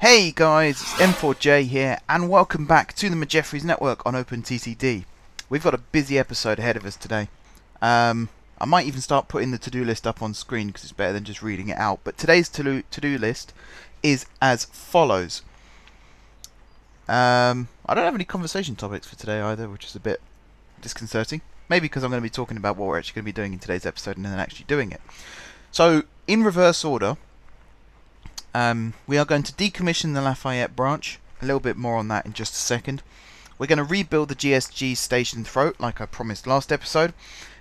Hey guys, it's M4J here, and welcome back to the Majeffries Network on OpenTTD. We've got a busy episode ahead of us today. I might even start putting the to-do list up on screen because it's better than just reading it out. But today's to-do list is as follows. I don't have any conversation topics for today either, which is a bit disconcerting. Maybe because I'm going to be talking about what we're actually going to be doing in today's episode and then actually doing it. So, in reverse order, we are going to decommission the Lafayette branch. A little bit more on that in just a second. We're going to rebuild the GSG station throat like I promised last episode.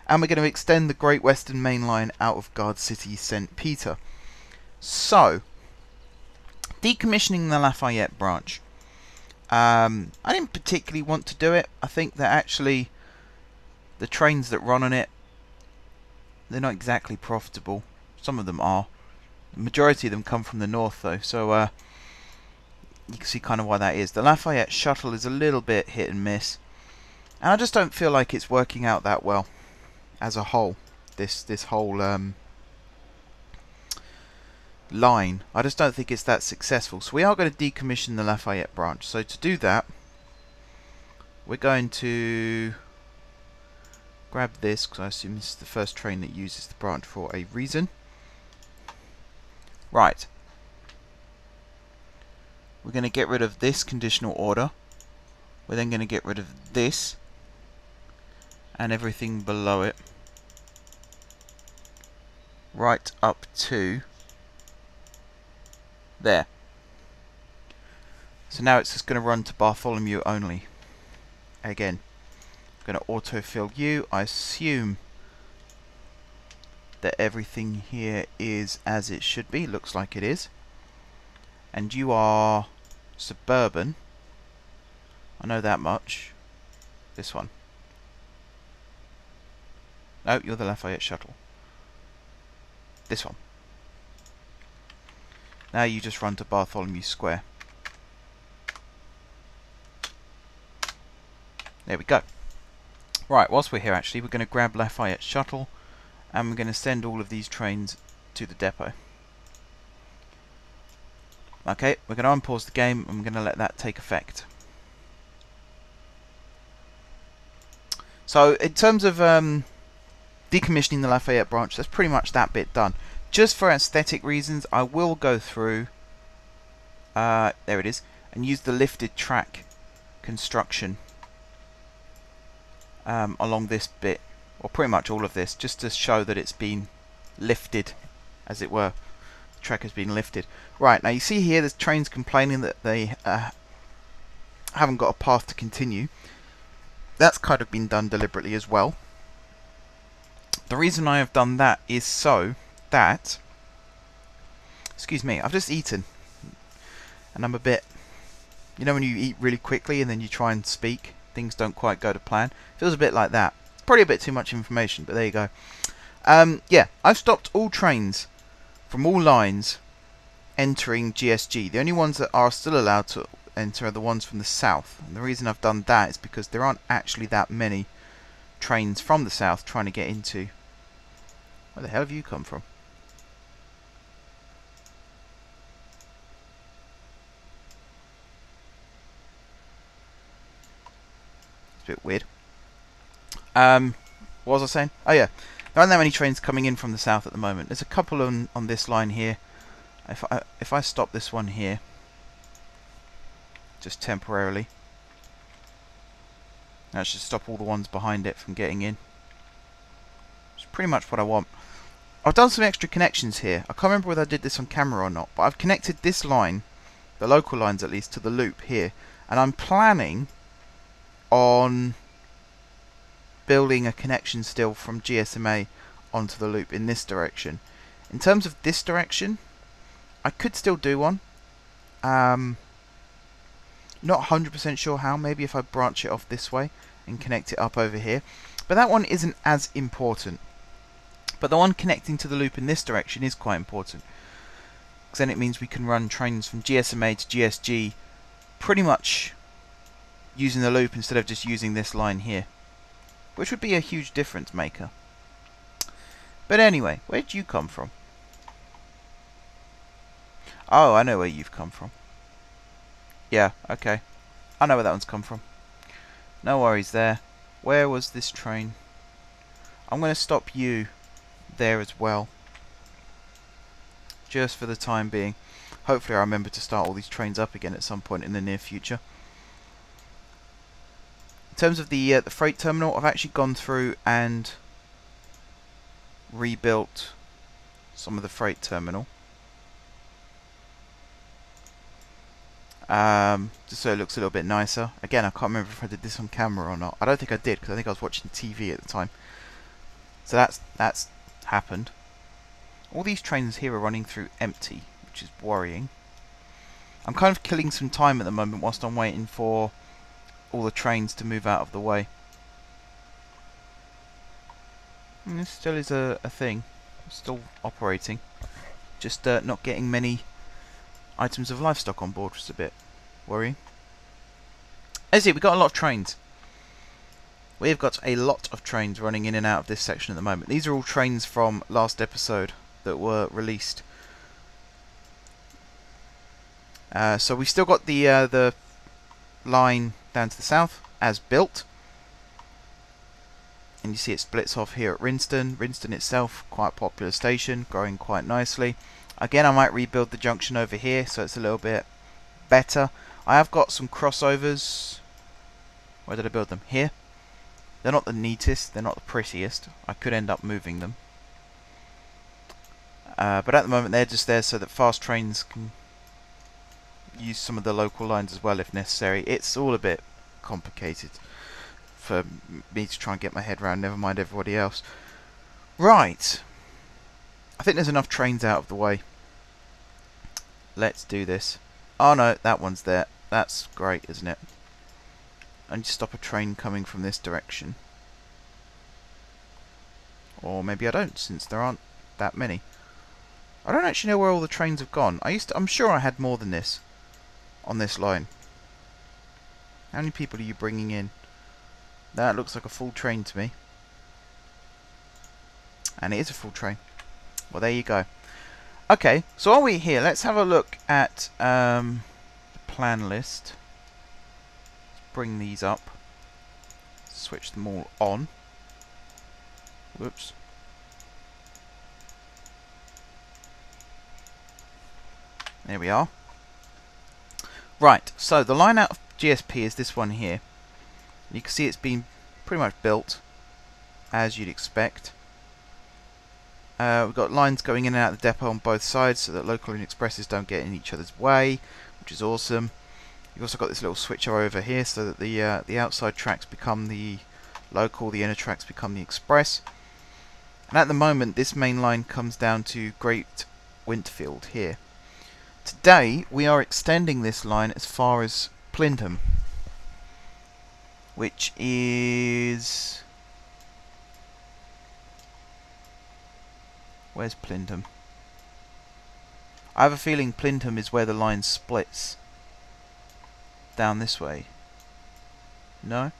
And we're going to extend the Great Western Main Line out of Guard City St. Peter. So, decommissioning the Lafayette branch. I didn't particularly want to do it. I think that actually the trains that run on it, they're not exactly profitable. Some of them are. The majority of them come from the north though, so you can see kind of why that is. The Lafayette shuttle is a little bit hit and miss, and I just don't feel like it's working out that well as a whole. This whole line, I just don't think it's that successful. So we are going to decommission the Lafayette branch. So to do that, we're going to grab this, because I assume this is the first train that uses the branch for a reason. Right. We're going to get rid of this conditional order. We're then going to get rid of this and everything below it. Right up to there. So now it's just going to run to Bartholomew only. Again, I'm going to autofill you. I assume that everything here is as it should be. Looks like it is. And you are suburban. I know that much. This one. No, you're the Lafayette shuttle. This one. Now you just run to Bartholomew Square. There we go. Right, whilst we're here actually, we're going to grab Lafayette shuttle. And we're going to send all of these trains to the depot. Okay, we're going to unpause the game and we're going to let that take effect. So, in terms of decommissioning the Lafayette branch, that's pretty much that bit done. Just for aesthetic reasons, I will go through, there it is, and use the lifted track construction along this bit. Or pretty much all of this, just to show that it's been lifted, as it were. The track has been lifted. Right, now you see here there's trains complaining that they haven't got a path to continue. That's kind of been done deliberately as well. The reason I have done that is so that... Excuse me, I've just eaten. And I'm a bit... You know when you eat really quickly and then you try and speak, things don't quite go to plan? Feels a bit like that. Probably a bit too much information, but there you go. Yeah, I've stopped all trains from all lines entering GSG. The only ones that are still allowed to enter are the ones from the south. And the reason I've done that is because there aren't actually that many trains from the south trying to get into... Where the hell have you come from? It's a bit weird. What was I saying? Oh yeah, there aren't that many trains coming in from the south at the moment. There's a couple on this line here. If I stop this one here, just temporarily, that should stop all the ones behind it from getting in. It's pretty much what I want. I've done some extra connections here. I can't remember whether I did this on camera or not, but I've connected this line, the local lines at least, to the loop here, and I'm planning on building a connection still from GSMA onto the loop in this direction. In terms of this direction, I could still do one. Not 100% sure how. Maybe if I branch it off this way and connect it up over here. But that one isn't as important. But the one connecting to the loop in this direction is quite important. Because then it means we can run trains from GSMA to GSG pretty much using the loop instead of just using this line here. Which would be a huge difference maker. But anyway, where did you come from? Oh, I know where you've come from. Yeah, okay. I know where that one's come from. No worries there. Where was this train? I'm going to stop you there as well. Just for the time being. Hopefully I remember to start all these trains up again at some point in the near future. In terms of the freight terminal, I've actually gone through and rebuilt some of the freight terminal. Just so it looks a little bit nicer. Again, I can't remember if I did this on camera or not. I don't think I did, because I think I was watching TV at the time. So that's happened. All these trains here are running through empty, which is worrying. I'm kind of killing some time at the moment whilst I'm waiting for all the trains to move out of the way. And this still is a thing. Still operating. Just not getting many items of livestock on board, which is a bit worrying. As you see, we've got a lot of trains. We've got a lot of trains running in and out of this section at the moment. These are all trains from last episode that were released. So we've still got the line down to the south as built. And you see it splits off here at Rinston. Rinston itself, quite a popular station, growing quite nicely. Again, I might rebuild the junction over here so it's a little bit better. I have got some crossovers. Where did I build them? Here. They're not the neatest, they're not the prettiest. I could end up moving them. But at the moment they're just there so that fast trains can use some of the local lines as well if necessary. It's all a bit complicated for me to try and get my head around, never mind everybody else. Right. I think there's enough trains out of the way. Let's do this. Oh no, that one's there. That's great, isn't it? I need to stop a train coming from this direction. Or maybe I don't, since there aren't that many. I don't actually know where all the trains have gone. I'm sure I had more than this on this line. How many people are you bringing in? That looks like a full train to me. And it is a full train. Well, there you go. Okay, so while we're here, let's have a look at the plan list. Let's bring these up. Switch them all on. Whoops. There we are. Right, so the line out of GSP is this one here. You can see it's been pretty much built as you'd expect. We've got lines going in and out of the depot on both sides so that local and expresses don't get in each other's way, which is awesome. You've also got this little switcher over here so that the outside tracks become the local, the inner tracks become the express. And at the moment this main line comes down to Great Wintfield here. Today we are extending this line as far as Plintham, which is... Where's Plintham? I have a feeling Plintham is where the line splits. Down this way. No?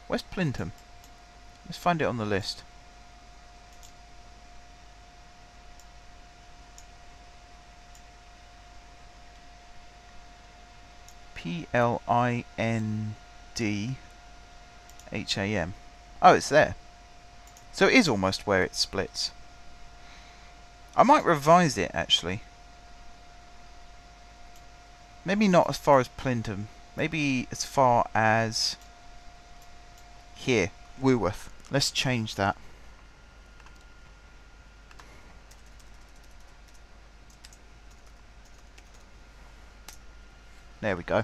Where's Plintham? Let's find it on the list. Plindham. Oh, it's there. So it is almost where it splits. I might revise it actually. Maybe not as far as Plintham. Maybe as far as here, Woolworth. Let's change that. There we go.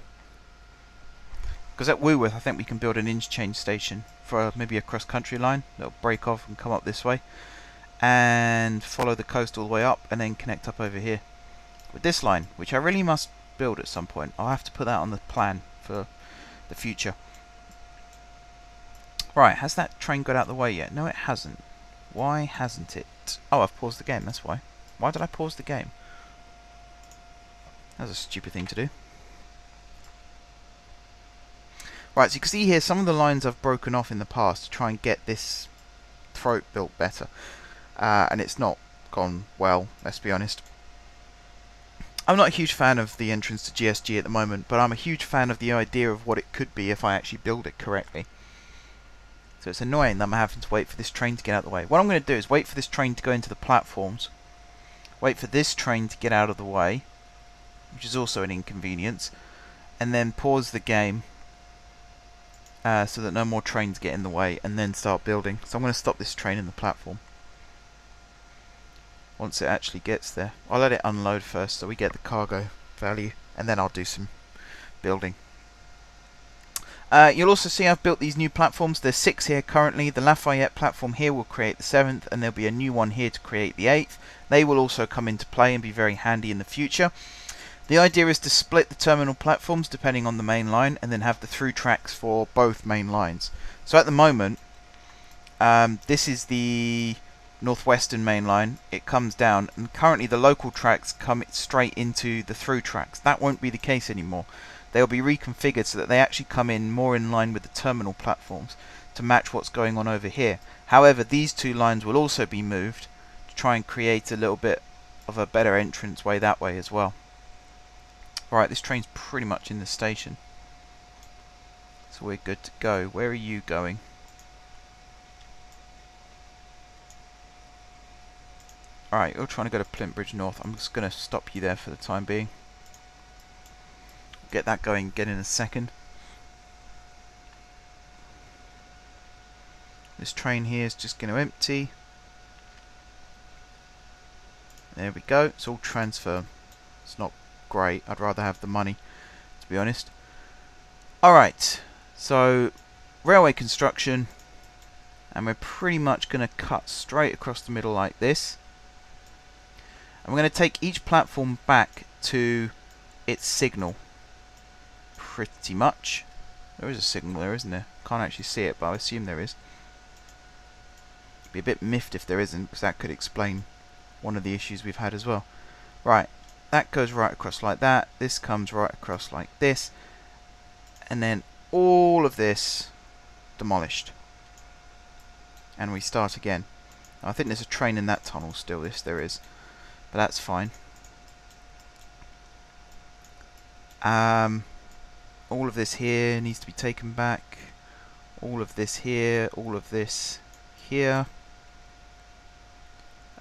Because at Woolworth I think we can build an interchange station for maybe a cross-country line that'll break off and come up this way and follow the coast all the way up and then connect up over here with this line, which I really must build at some point. I'll have to put that on the plan for the future. Right, has that train got out of the way yet? No, it hasn't. Why hasn't it? Oh, I've paused the game, that's why. Why did I pause the game? That was a stupid thing to do. Right, so you can see here some of the lines I've broken off in the past to try and get this throat built better. And it's not gone well, let's be honest. I'm not a huge fan of the entrance to GSG at the moment, but I'm a huge fan of the idea of what it could be if I actually build it correctly. So it's annoying that I'm having to wait for this train to get out of the way. What I'm going to do is wait for this train to go into the platforms, wait for this train to get out of the way, which is also an inconvenience, and then pause the game so that no more trains get in the way, and then start building. So I'm going to stop this train in the platform once it actually gets there. I'll let it unload first so we get the cargo value, and then I'll do some building. You'll also see I've built these new platforms. There's 6 here currently. The Lafayette platform here will create the 7th, and there'll be a new one here to create the 8th. They will also come into play and be very handy in the future. The idea is to split the terminal platforms depending on the main line, and then have the through tracks for both main lines. So at the moment, this is the northwestern main line. It comes down, and currently the local tracks come straight into the through tracks. That won't be the case anymore. They'll be reconfigured so that they actually come in more in line with the terminal platforms to match what's going on over here. However, these 2 lines will also be moved to try and create a little bit of a better entrance way that way as well. Alright, this train's pretty much in the station, so we're good to go. Where are you going? Alright, you're trying to go to Plymouth Bridge North. I'm just going to stop you there for the time being. Get that going again in a second. This train here is just going to empty. There we go. It's all transfer. It's not great. I'd rather have the money, to be honest. Alright, so railway construction, and we're pretty much going to cut straight across the middle like this. And we're going to take each platform back to its signal. Pretty much. There is a signal there, isn't there? Can't actually see it, but I assume there is. Be a bit miffed if there isn't, because that could explain one of the issues we've had as well. Right, that goes right across like that. This comes right across like this. And then all of this demolished. And we start again. Now, I think there's a train in that tunnel still. Yes, there is. But that's fine. All of this here needs to be taken back. All of this here. All of this here.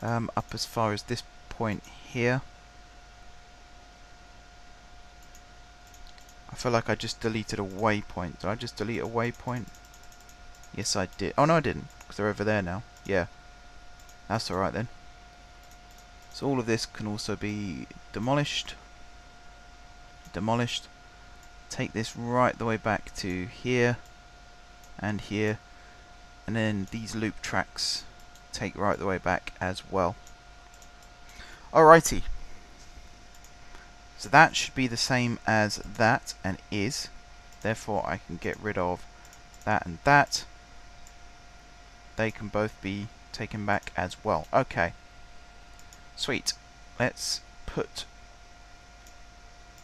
Up as far as this point here. I feel like I just deleted a waypoint. Did I just delete a waypoint? Yes, I did. Oh, no, I didn't, because they're over there now. Yeah. That's alright then. So all of this can also be demolished. Demolished. Take this right the way back to here and here. And then these loop tracks take right the way back as well. Alrighty. So that should be the same as that, and is. Therefore I can get rid of that and that. They can both be taken back as well. Okay. Sweet. Let's put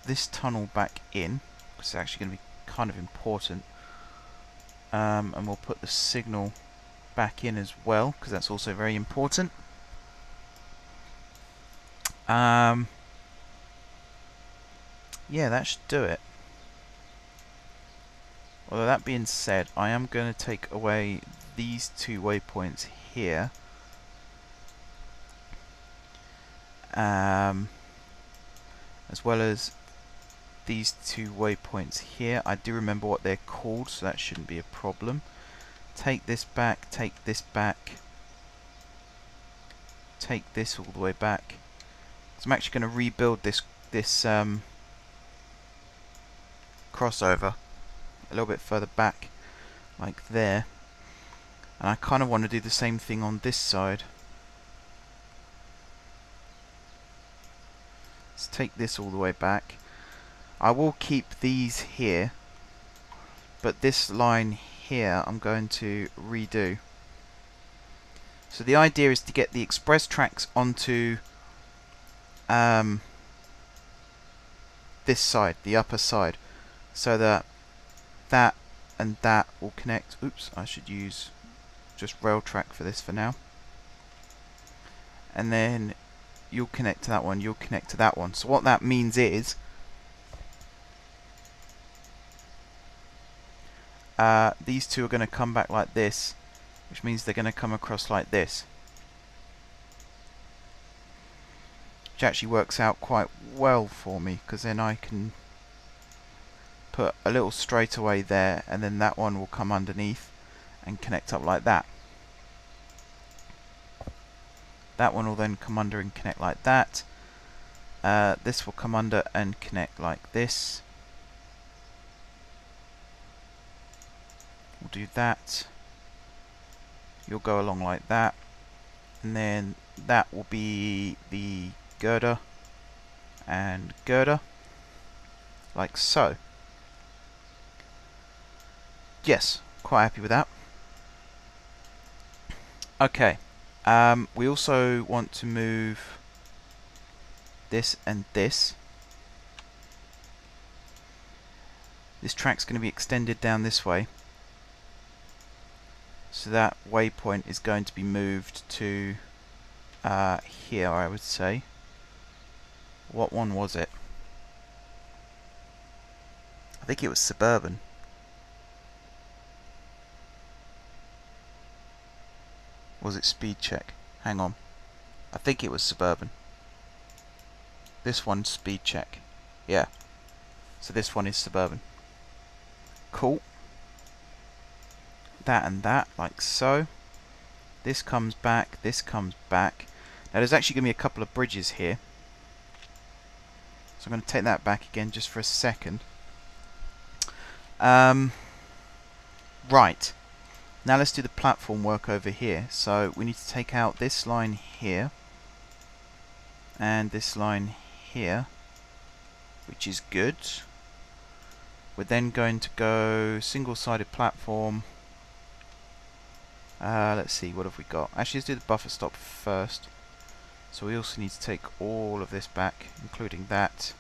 this tunnel back in, because it's actually going to be kind of important. And we'll put the signal back in as well, because that's also very important. Yeah, that should do it. Although that being said, I am going to take away these 2 waypoints here. As well as these 2 waypoints here. I do remember what they're called, so that shouldn't be a problem. Take this back, take this back, take this all the way back. So I'm actually going to rebuild this crossover a little bit further back, like there. And I kind of want to do the same thing on this side. Let's take this all the way back. I will keep these here, but this line here I'm going to redo. So the idea is to get the express tracks onto this side, the upper side, so that that and that will connect. Oops, I should use just rail track for this for now. And then you'll connect to that one, you'll connect to that one. So what that means is these two are going to come back like this, which means they're going to come across like this, which actually works out quite well for me, because then I can put a little straightaway there, and then that one will come underneath and connect up like that. That one will then come under and connect like that. This will come under and connect like this. We'll do that. You'll go along like that, and then that will be the girder and girder, like so. Yes, quite happy with that. Okay, we also want to move this and this. This track's going to be extended down this way, so that waypoint is going to be moved to here, I would say. What one was it? I think it was Suburban. Was it Speed Check? Hang on. I think it was Suburban. This one's Speed Check. Yeah. So this one is Suburban. Cool. That and that, like so. This comes back, this comes back. Now there's actually going to be a couple of bridges here. So I'm going to take that back again just for a second. Right. Now let's do the platform work over here. So we need to take out this line here and this line here, which is good. We're then going to go single-sided platform. Let's see, what have we got? Actually, let's do the buffer stop first. So we also need to take all of this back, including that.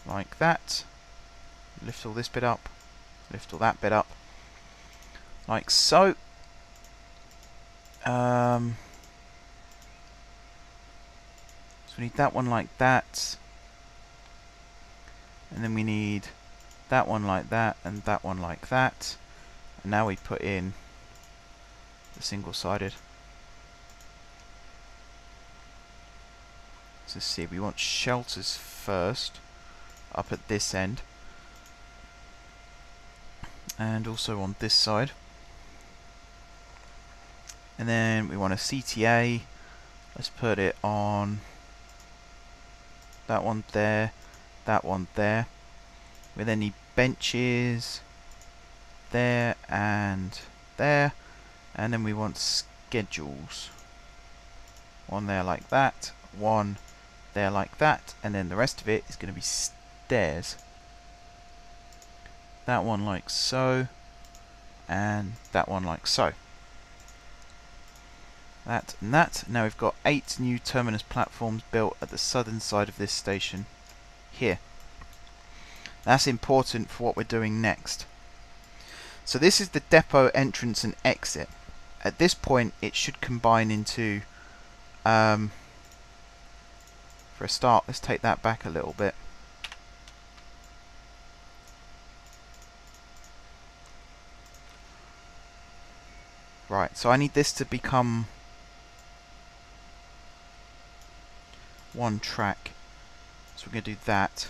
Like that. Lift all this bit up, lift all that bit up, like so. So we need that one like that, and then we need that one like that, and that one like that. And now we put in the single-sided. So let's see, we want shelters first, up at this end. And also on this side. And then we want a CTA. Let's put it on that one there, that one there. We then need benches there and there. And then we want schedules. One there like that, one there like that, and then the rest of it is going to be stairs. That one like so, and that one like so. That and that. Now we've got 8 new terminus platforms built at the southern side of this station here. That's important for what we're doing next. So this is the depot entrance and exit. At this point it should combine into, for a start, let's take that back a little bit. Right, so I need this to become one track. So we're going to do that.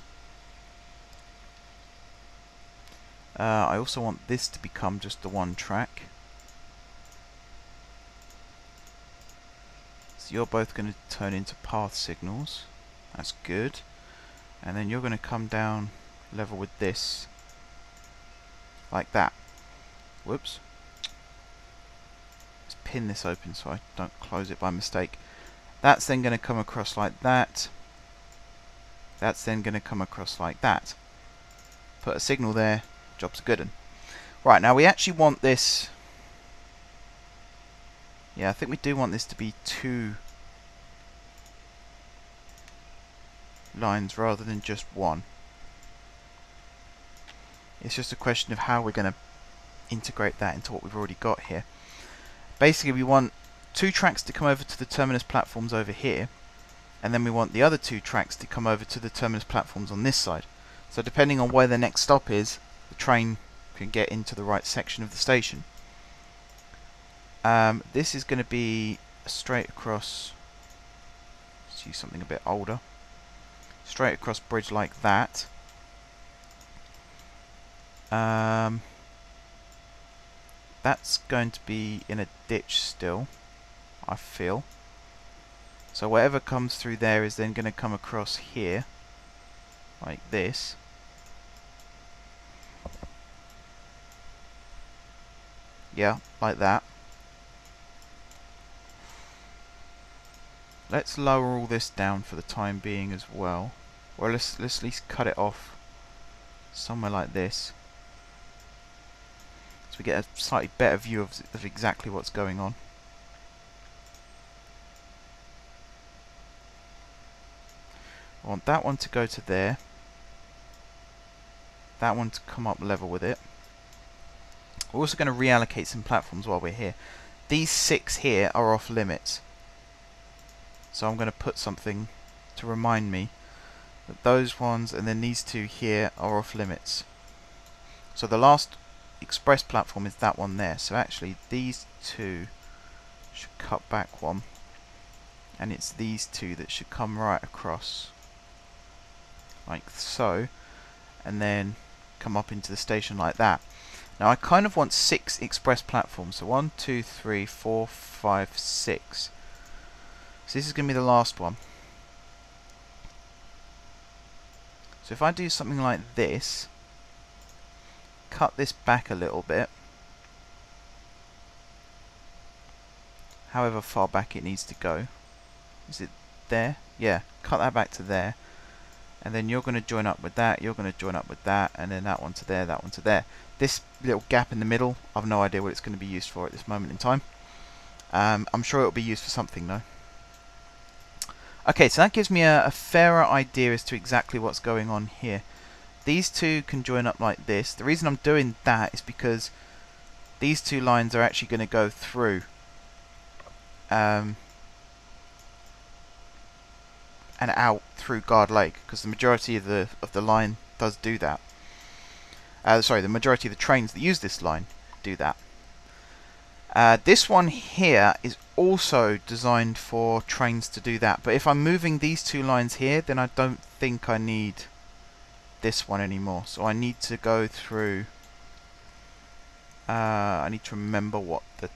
I also want this to become just the one track. So you're both going to turn into path signals. That's good. And then you're going to come down level with this. Like that. Whoops. Pin this open so I don't close it by mistake. That's then going to come across like that. That's then going to come across like that. Put a signal there. Job's a good one. Right, now we actually want this. Yeah, I think we do want this to be 2 lines rather than just 1. It's just a question of how we're going to integrate that into what we've already got here. Basically we want 2 tracks to come over to the terminus platforms over here, and then we want the other 2 tracks to come over to the terminus platforms on this side. So depending on where the next stop is, the train can get into the right section of the station. This is going to be straight across, let's use something a bit older, straight across bridge like that. That's going to be in a ditch still, I feel. So whatever comes through there is then going to come across here, like this. Yeah, like that. Let's lower all this down for the time being as well. Or let's at least cut it off somewhere like this, so we get a slightly better view of exactly what's going on. I want that one to go to there, that one to come up level with it. We're also going to reallocate some platforms while we're here. These 6 here are off limits, so I'm going to put something to remind me that those ones and then these 2 here are off limits. So the last express platform is that one there, so actually these 2 should cut back one, and it's these 2 that should come right across like so, and then come up into the station like that. Now I kind of want 6 express platforms, so 1, 2, 3, 4, 5, 6. So this is going to be the last one. So if I do something like this, cut this back a little bit, however far back it needs to go. Is it there? Yeah, cut that back to there. And then you're going to join up with that, you're going to join up with that, and then that one to there, that one to there. This little gap in the middle, I've no idea what it's going to be used for at this moment in time. I'm sure it'll be used for something though. Okay, so that gives me a fairer idea as to exactly what's going on here. These 2 can join up like this. The reason I'm doing that is because these 2 lines are actually going to go through and out through Guard Lake, because the majority of the line does do that. Sorry, the majority of the trains that use this line do that. This one here is also designed for trains to do that, but if I'm moving these 2 lines here, then I don't think I need this one anymore. So I need to go through. I need to remember what the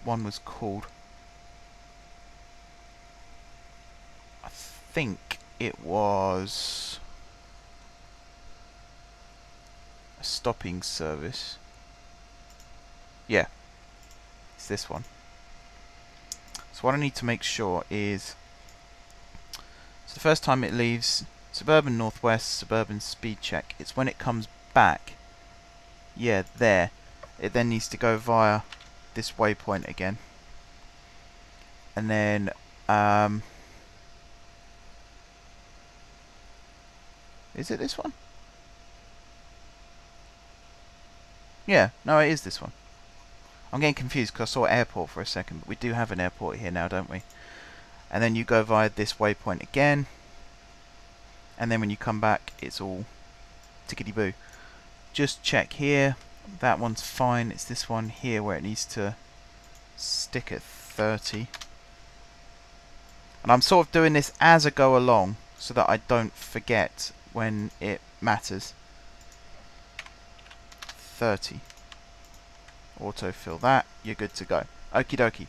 one was called. I think it was a stopping service. Yeah, it's this one. So what I need to make sure is, so the first time it leaves Suburban Northwest, Suburban Speed Check, it's when it comes back, yeah, there, it then needs to go via this waypoint again. And then is it this one? Yeah, no, it is this one. I'm getting confused because I saw airport for a second, but we do have an airport here now, don't we? And then you go via this waypoint again, and then when you come back, it's all tickety-boo. Just check here, that one's fine. It's this one here where it needs to stick at 30. And I'm sort of doing this as I go along so that I don't forget when it matters. 30. Autofill that, you're good to go. Okie dokie.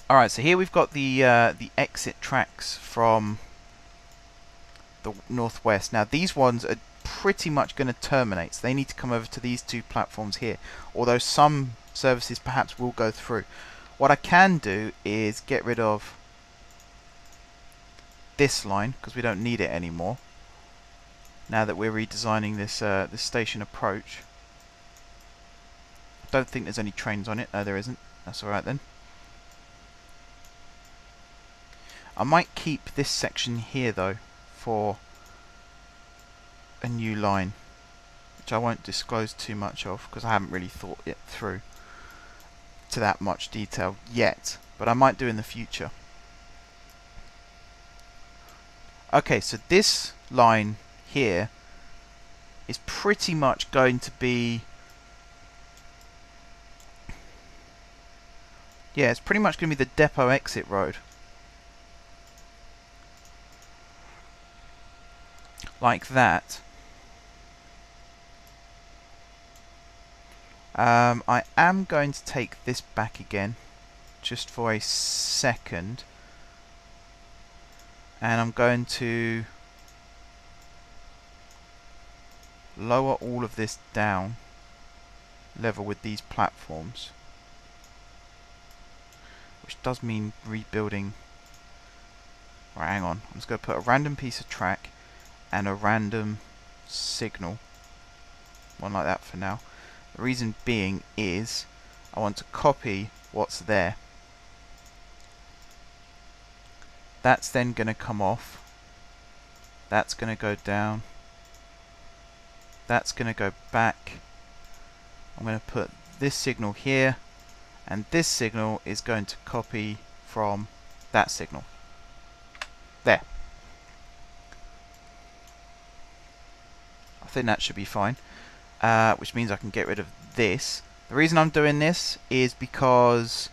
Alright, so here we've got the exit tracks from the northwest. Now these ones are pretty much going to terminate, so they need to come over to these 2 platforms here, although some services perhaps will go through. What I can do is get rid of this line, because we don't need it anymore now that we're redesigning this this station approach. Don't think there's any trains on it. No, there isn't. That's alright then. I might keep this section here though for a new line, which I won't disclose too much of because I haven't really thought it through to that much detail yet, but I might do in the future. Okay, so this line here is pretty much going to be, yeah, it's pretty much going to be the depot exit road. Like that. I am going to take this back again, just for a second. And I'm going to lower all of this down, level with these platforms. Which does mean rebuilding. Right, hang on. I'm just going to put a random piece of track and a random signal. One like that for now. The reason being is I want to copy what's there. That's then going to come off. That's going to go down. That's going to go back. I'm going to put this signal here, and this signal is going to copy from that signal. There. I think that should be fine, which means I can get rid of this. The reason I'm doing this is because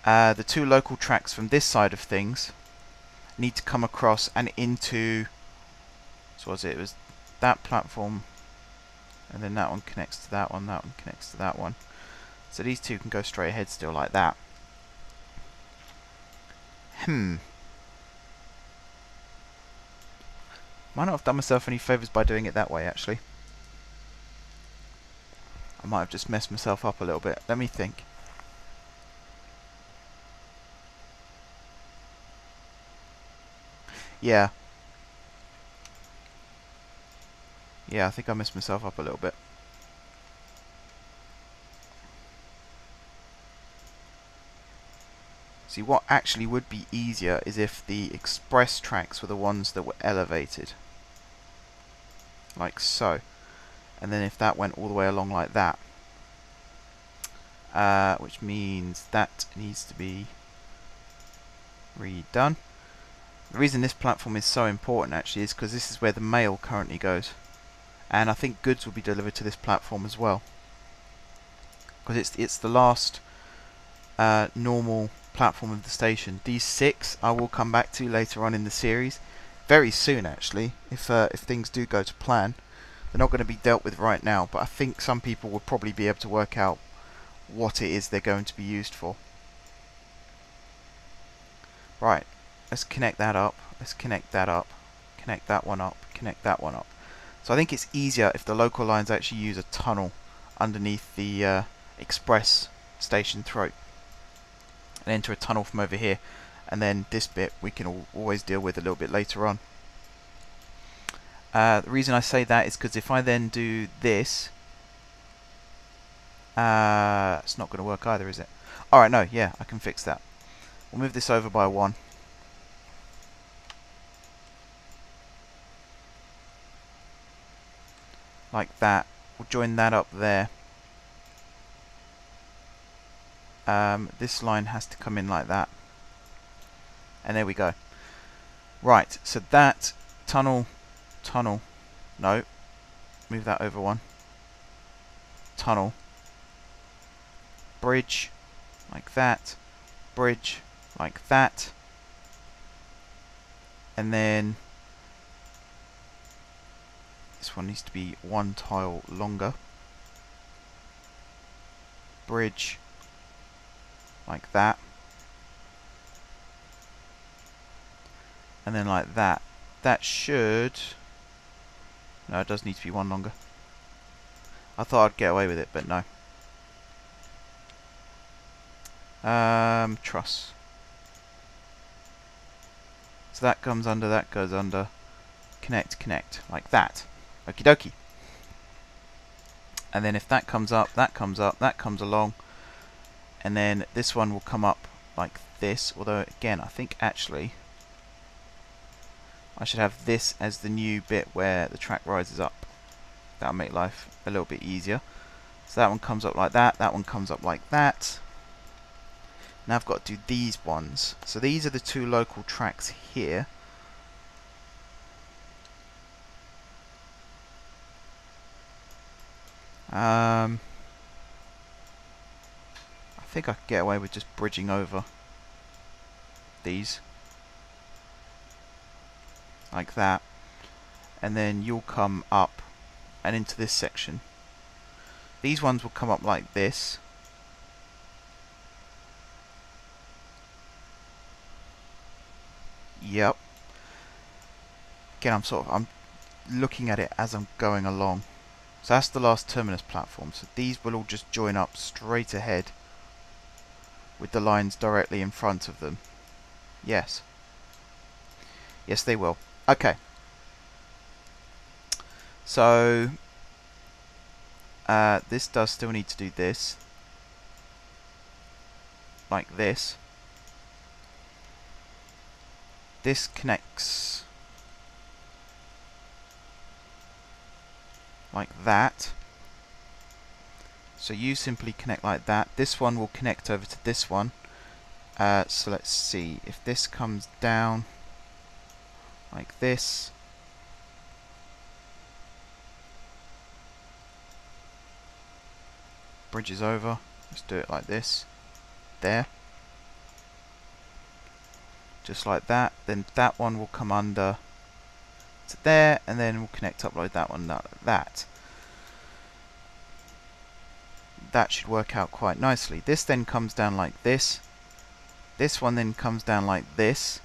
the two local tracks from this side of things need to come across and into, so what was it? It was that platform, and then that one connects to that one, that one connects to that one. So these two can go straight ahead still like that. Might not have done myself any favours by doing it that way, actually. I might have just messed myself up a little bit. Let me think. Yeah. Yeah, I think I messed myself up a little bit. See, what actually would be easier is if the express tracks were the ones that were elevated. Like so. And then if that went all the way along like that. Which means that needs to be redone. The reason this platform is so important actually is because this is where the mail currently goes. And I think goods will be delivered to this platform as well. Because it's the last normal platform of the station. These 6 I will come back to later on in the series. Very soon actually, if things do go to plan. They're not going to be dealt with right now, but I think some people will probably be able to work out what it is they're going to be used for. Right, let's connect that up, let's connect that up, connect that one up, connect that one up. So I think it's easier if the local lines actually use a tunnel underneath the express station throat and enter a tunnel from over here, and then this bit we can always deal with a little bit later on. The reason I say that is because if I then do this, it's not going to work either, is it? Alright, no, yeah, I can fix that. We'll move this over by 1. Like that. We'll join that up there. This line has to come in like that. And there we go. Right, so that tunnel, no, move that over 1. Tunnel, bridge, like that, bridge, like that, and then this one needs to be 1 tile longer, bridge, like that, and then like that. That should, no, it does need to be 1 longer. I thought I'd get away with it, but no. Truss. So that comes under, that goes under. Connect, connect, like that. Okie dokie. And then if that comes up, that comes up, that comes along. And then this one will come up like this. Although, again, I think actually I should have this as the new bit where the track rises up. That'll make life a little bit easier. So that one comes up like that, that one comes up like that. Now I've got to do these ones. So these are the two local tracks here. I think I can get away with just bridging over these like that, and then you'll come up and into this section. These ones will come up like this. Yep. Again, I'm looking at it as I'm going along. So that's the last terminus platform. So these will all just join up straight ahead with the lines directly in front of them. Yes. Yes, they will. Okay. So this does still need to do this. Like this. This connects like that. So you simply connect like that. This one will connect over to this one. So let's see if this comes down like this. Bridges over. Let's do it like this. There. Just like that. Then that one will come under to there, and then we'll connect up like that one, that. That should work out quite nicely. This then comes down like this. This one then comes down like this.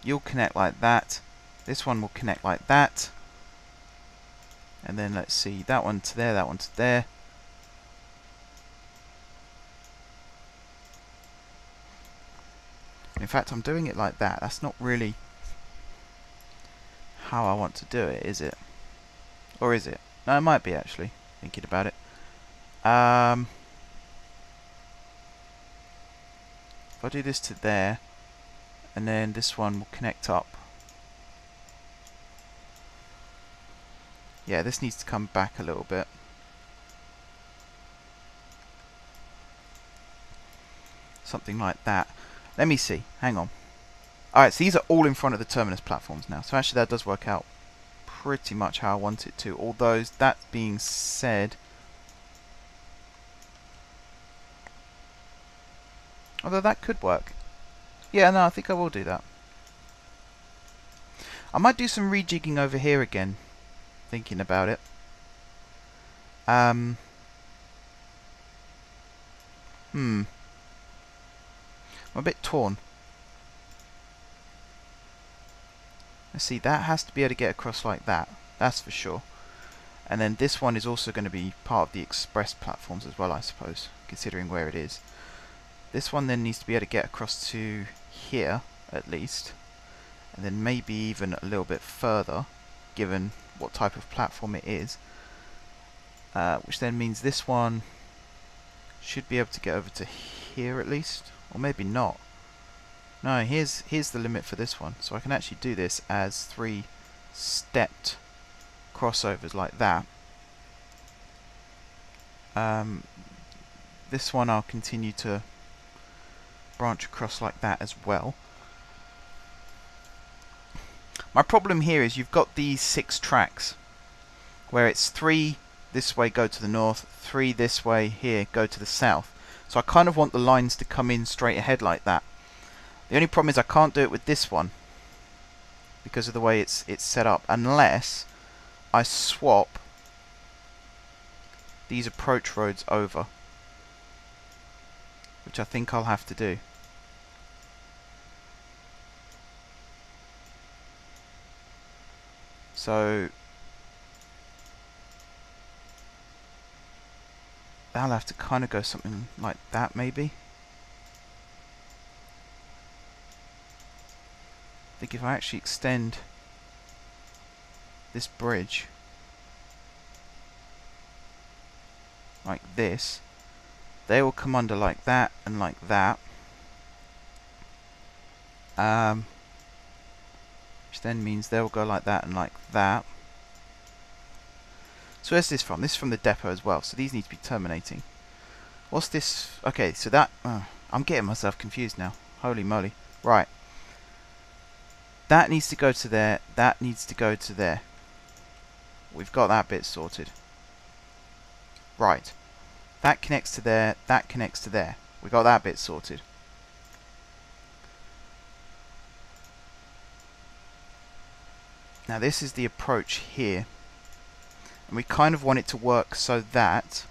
You'll connect like that. This one will connect like that. And then let's see, that one to there, that one to there. In fact, I'm doing it like that. That's not really how I want to do it, is it? Or is it? No, it might be actually, thinking about it. If I do this to there, and then this one will connect up. Yeah, this needs to come back a little bit. Something like that. Let me see. Hang on. Alright, so these are all in front of the terminus platforms now. So actually that does work out pretty much how I want it to. Although, that being said... although that could work. Yeah, no, I think I will do that. I might do some rejigging over here again. Thinking about it. I'm a bit torn. Let's see, that has to be able to get across like that. That's for sure. And then this one is also going to be part of the express platforms as well, I suppose, considering where it is. This one then needs to be able to get across to here, at least. And then maybe even a little bit further, given what type of platform it is. Which then means this one should be able to get over to here at least. Or maybe not. No, here's the limit for this one. So I can actually do this as 3 stepped crossovers like that. This one I'll continue to branch across like that as well. My problem here is you've got these 6 tracks where it's 3 this way go to the north, 3 this way here go to the south. So I kind of want the lines to come in straight ahead like that. The only problem is I can't do it with this one because of the way it's set up, unless I swap these approach roads over, which I think I'll have to do. So I'll have to kind of go something like that maybe. I think if I actually extend this bridge like this, they will come under like that and like that. Which which then means they'll go like that and like that. So where's this from? This is from the depot as well, so these need to be terminating. What's this? Okay, so that... I'm getting myself confused now. Holy moly. Right. That needs to go to there, that needs to go to there. We've got that bit sorted. Right. That connects to there, that connects to there. We got that bit sorted. Now this is the approach here. And we kind of want it to work so that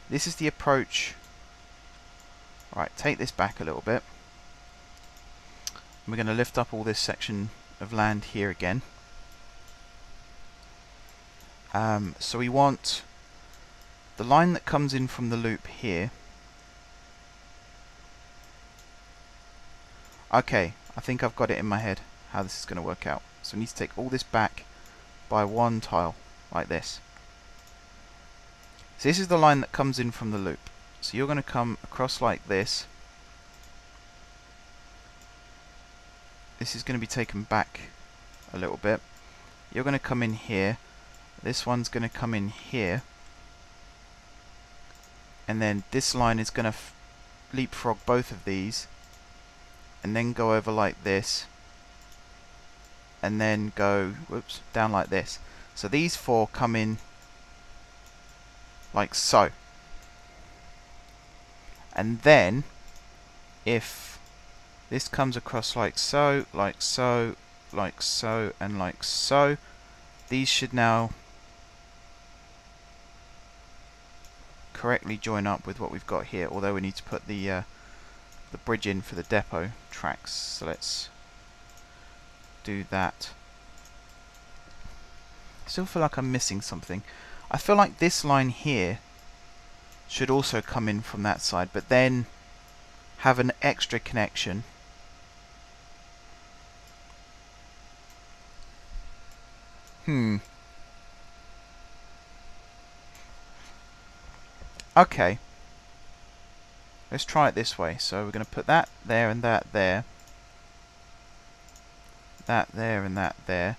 this is the approach. Right, take this back a little bit. We're going to lift up all this section of land here again. So we want the line that comes in from the loop here. Okay, I think I've got it in my head how this is going to work out. So we need to take all this back by one tile, like this. So this is the line that comes in from the loop. So you're going to come across like this. This is going to be taken back a little bit. You're going to come in here. This one's going to come in here. And then this line is going to leapfrog both of these. And then go over like this. And then go, whoops, down like this. So these four come in like so. And then if this comes across like so, like so, like so, and like so, these should now correctly join up with what we've got here, although we need to put the bridge in for the depot tracks. So let's do that. I still feel like I'm missing something. I feel like this line here should also come in from that side, but then have an extra connection. Okay. Let's try it this way. So we're going to put that there and that there. That there and that there.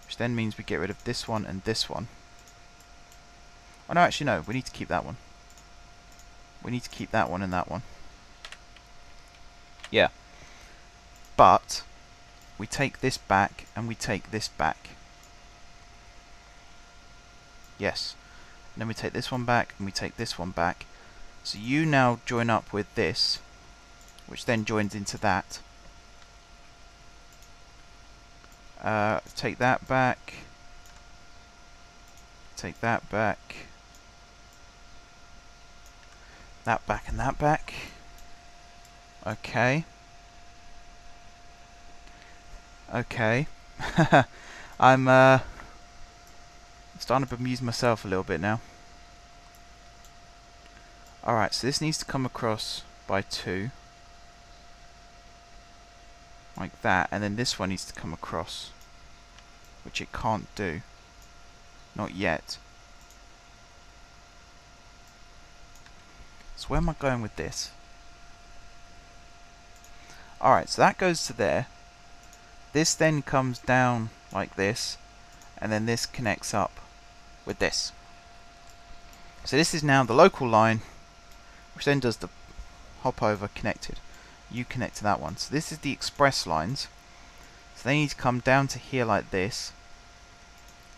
Which then means we get rid of this one and this one. Oh no, actually no. We need to keep that one. We need to keep that one and that one. Yeah. But we take this back and we take this back. Yes. And then we take this one back and we take this one back. So you now join up with this, which then joins into that. Take that back. Take that back. That back and that back. Okay. Okay. I'm starting to amuse myself a little bit now. Alright, so this needs to come across by 2. Like that, and then this one needs to come across, which it can't do. Not yet. So where am I going with this? Alright, so that goes to there. This then comes down like this, and then this connects up with this. So this is now the local line, which then does the hop over connected. You connect to that one. So this is the express lines. So they need to come down to here like this,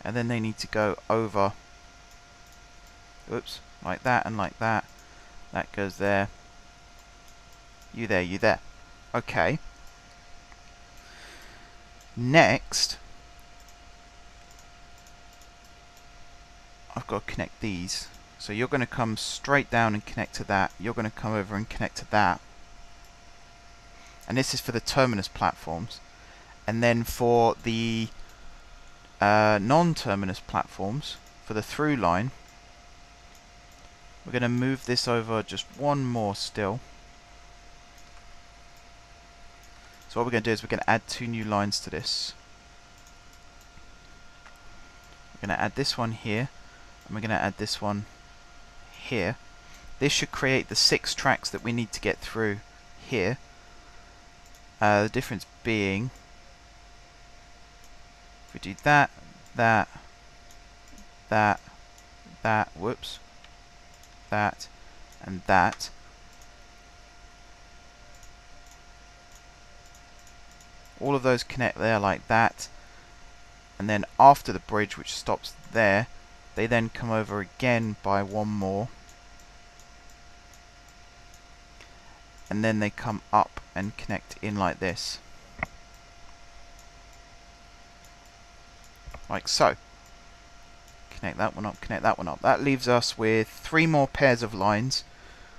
and then they need to go over, oops, like that and like that. That goes there. You there, you there. Okay. Next, I've got to connect these. So you're going to come straight down and connect to that. You're going to come over and connect to that. And this is for the terminus platforms. And then for the non-terminus platforms, for the through line, we're going to move this over just one more still. So what we're going to do is we're going to add 2 new lines to this. We're going to add this one here, and we're going to add this one here. This should create the 6 tracks that we need to get through here. The difference being If we do that, that, whoops, that, and that, all of those connect there like that, and then after the bridge, which stops there, they then come over again by one more, and then they come up and connect in like this, like so. Connect that one up, connect that one up. That leaves us with 3 more pairs of lines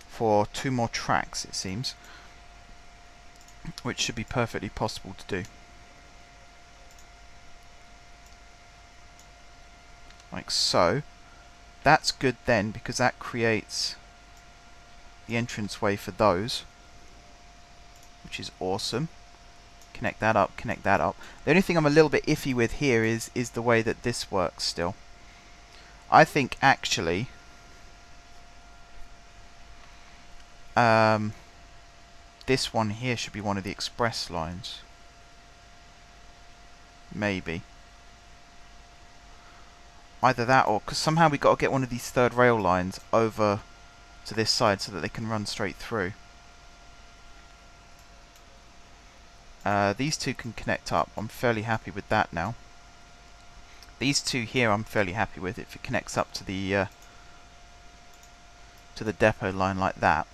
for 2 more tracks, it seems, which should be perfectly possible to do. Like so. That's good then, because that creates the entranceway for those, which is awesome. Connect that up, connect that up. The only thing I'm a little bit iffy with here is the way that this works still. I think actually this one here should be one of the express lines. Maybe. Either that, or because somehow we got to get one of these third rail lines over to this side so that they can run straight through. These two can connect up. I'm fairly happy with that now. These two here I'm fairly happy with if it connects up to the depot line like that.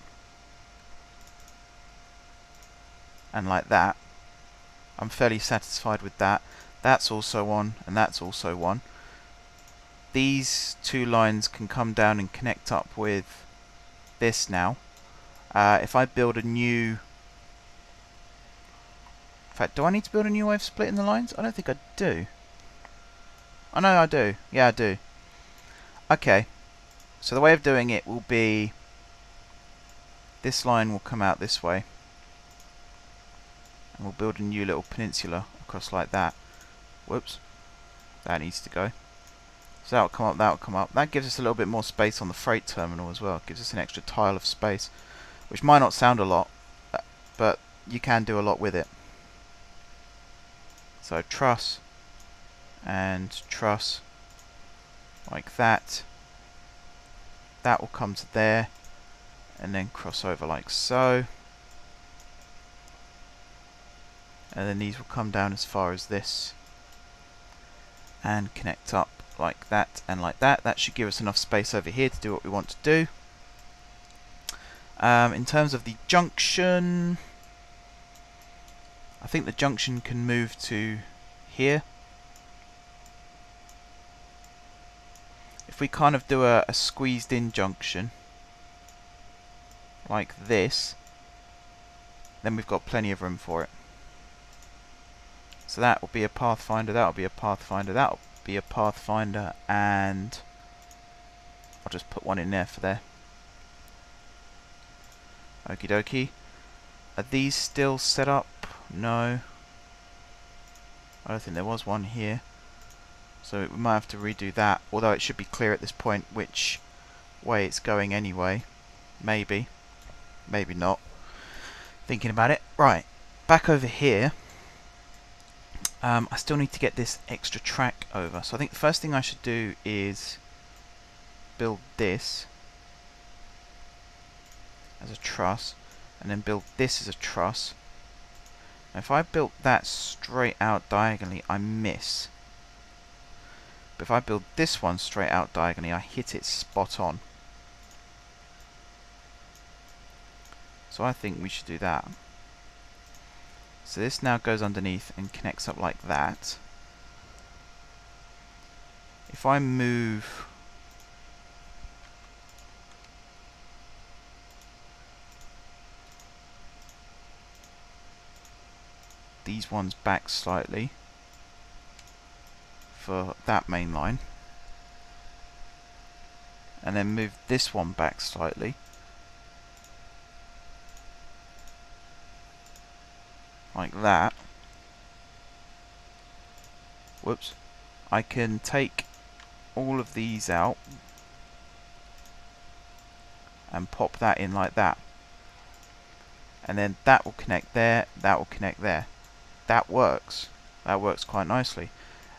And like that. I'm fairly satisfied with that. That's also on, and that's also on. These 2 lines can come down and connect up with this now. If I build a new... In fact, do I need to build a new way of splitting the lines? I don't think I do. Oh no, I do. Yeah, I do. Okay. So the way of doing it will be... This line will come out this way. And we'll build a new little peninsula across like that. Whoops. That needs to go. So that'll come up, that'll come up. That gives us a little bit more space on the freight terminal as well. It gives us an extra tile of space. Which might not sound a lot, but you can do a lot with it. So truss and truss like that. That will come to there and then cross over like so. And then these will come down as far as this and connect up like that and like that. That should give us enough space over here to do what we want to do. In terms of the junction, I think the junction can move to here. If we kind of do a squeezed in junction like this, then we've got plenty of room for it. So that will be a pathfinder, that will be a pathfinder, that will be a pathfinder, and I'll just put one in there for there. Okie dokie. Are these still set up? No. I don't think there was one here. So we might have to redo that, although it should be clear at this point which way it's going anyway. Maybe. Maybe not. Thinking about it. Right. Back over here. I still need to get this extra track over. So I think the first thing I should do is build this as a truss, and then build this as a truss. Now if I built that straight out diagonally, I miss. But if I build this one straight out diagonally, I hit it spot on. So I think we should do that. So this now goes underneath and connects up like that. If I move these ones back slightly for that main line, and then move this one back slightly, like that. Whoops. I can take all of these out and pop that in like that. And then that will connect there, that will connect there. That works. That works quite nicely.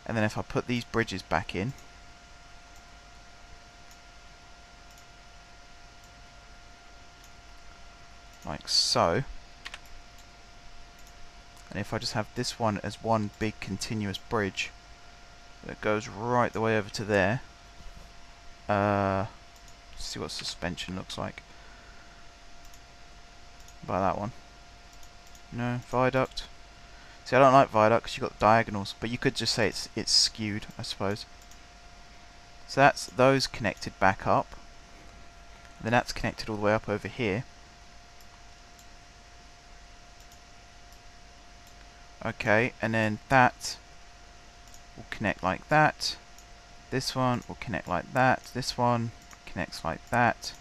And then if I put these bridges back in, like so, and if I just have this one as one big continuous bridge that goes right the way over to there, let's see what suspension looks like by that one. No, viaduct. See, I don't like viaduct because you've got diagonals, but you could just say it's skewed, I suppose. So that's those connected back up. Then that's connected all the way up over here. Okay, and then that will connect like that. This one will connect like that. This one connects like that.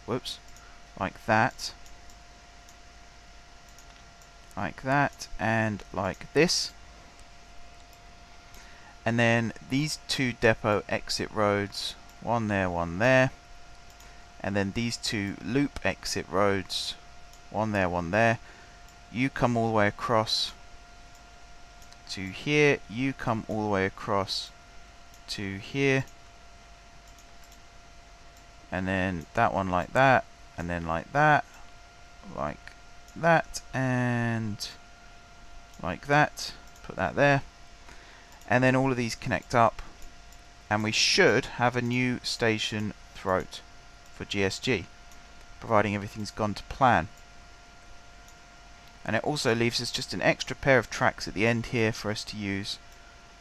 Whoops. Like that. Like that. And like this. And then these two depot exit roads, one there, and then these two loop exit roads, one there. You come all the way across to here, you come all the way across to here, and then that one like that, and then like that, and like that. Put that there. And then all of these connect up, and we should have a new station throat for GSG, providing everything's gone to plan. And it also leaves us just an extra pair of tracks at the end here for us to use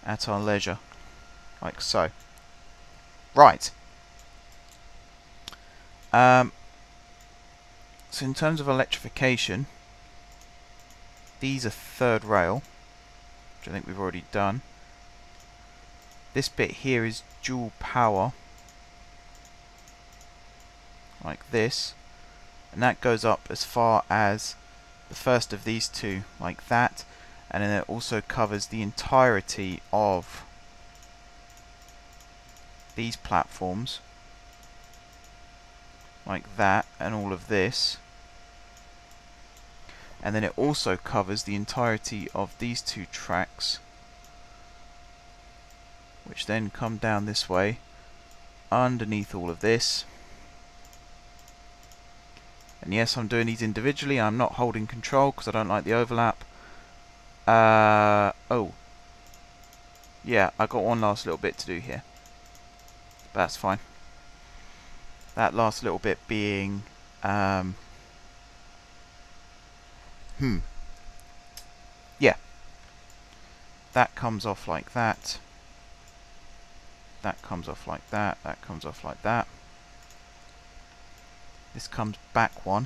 at our leisure, like so. Right. So in terms of electrification, these are third rail, which I think we've already done. This bit here is dual power, like this, and that goes up as far as the first of these two, like that, and then it also covers the entirety of these platforms, like that, and all of this, and then it also covers the entirety of these two tracks, which then come down this way underneath all of this. And yes, I'm doing these individually. I'm not holding control because I don't like the overlap. Oh. Yeah, I got one last little bit to do here. But that's fine. That last little bit being... Yeah. That comes off like that. That comes off like that. That comes off like that. This comes back one.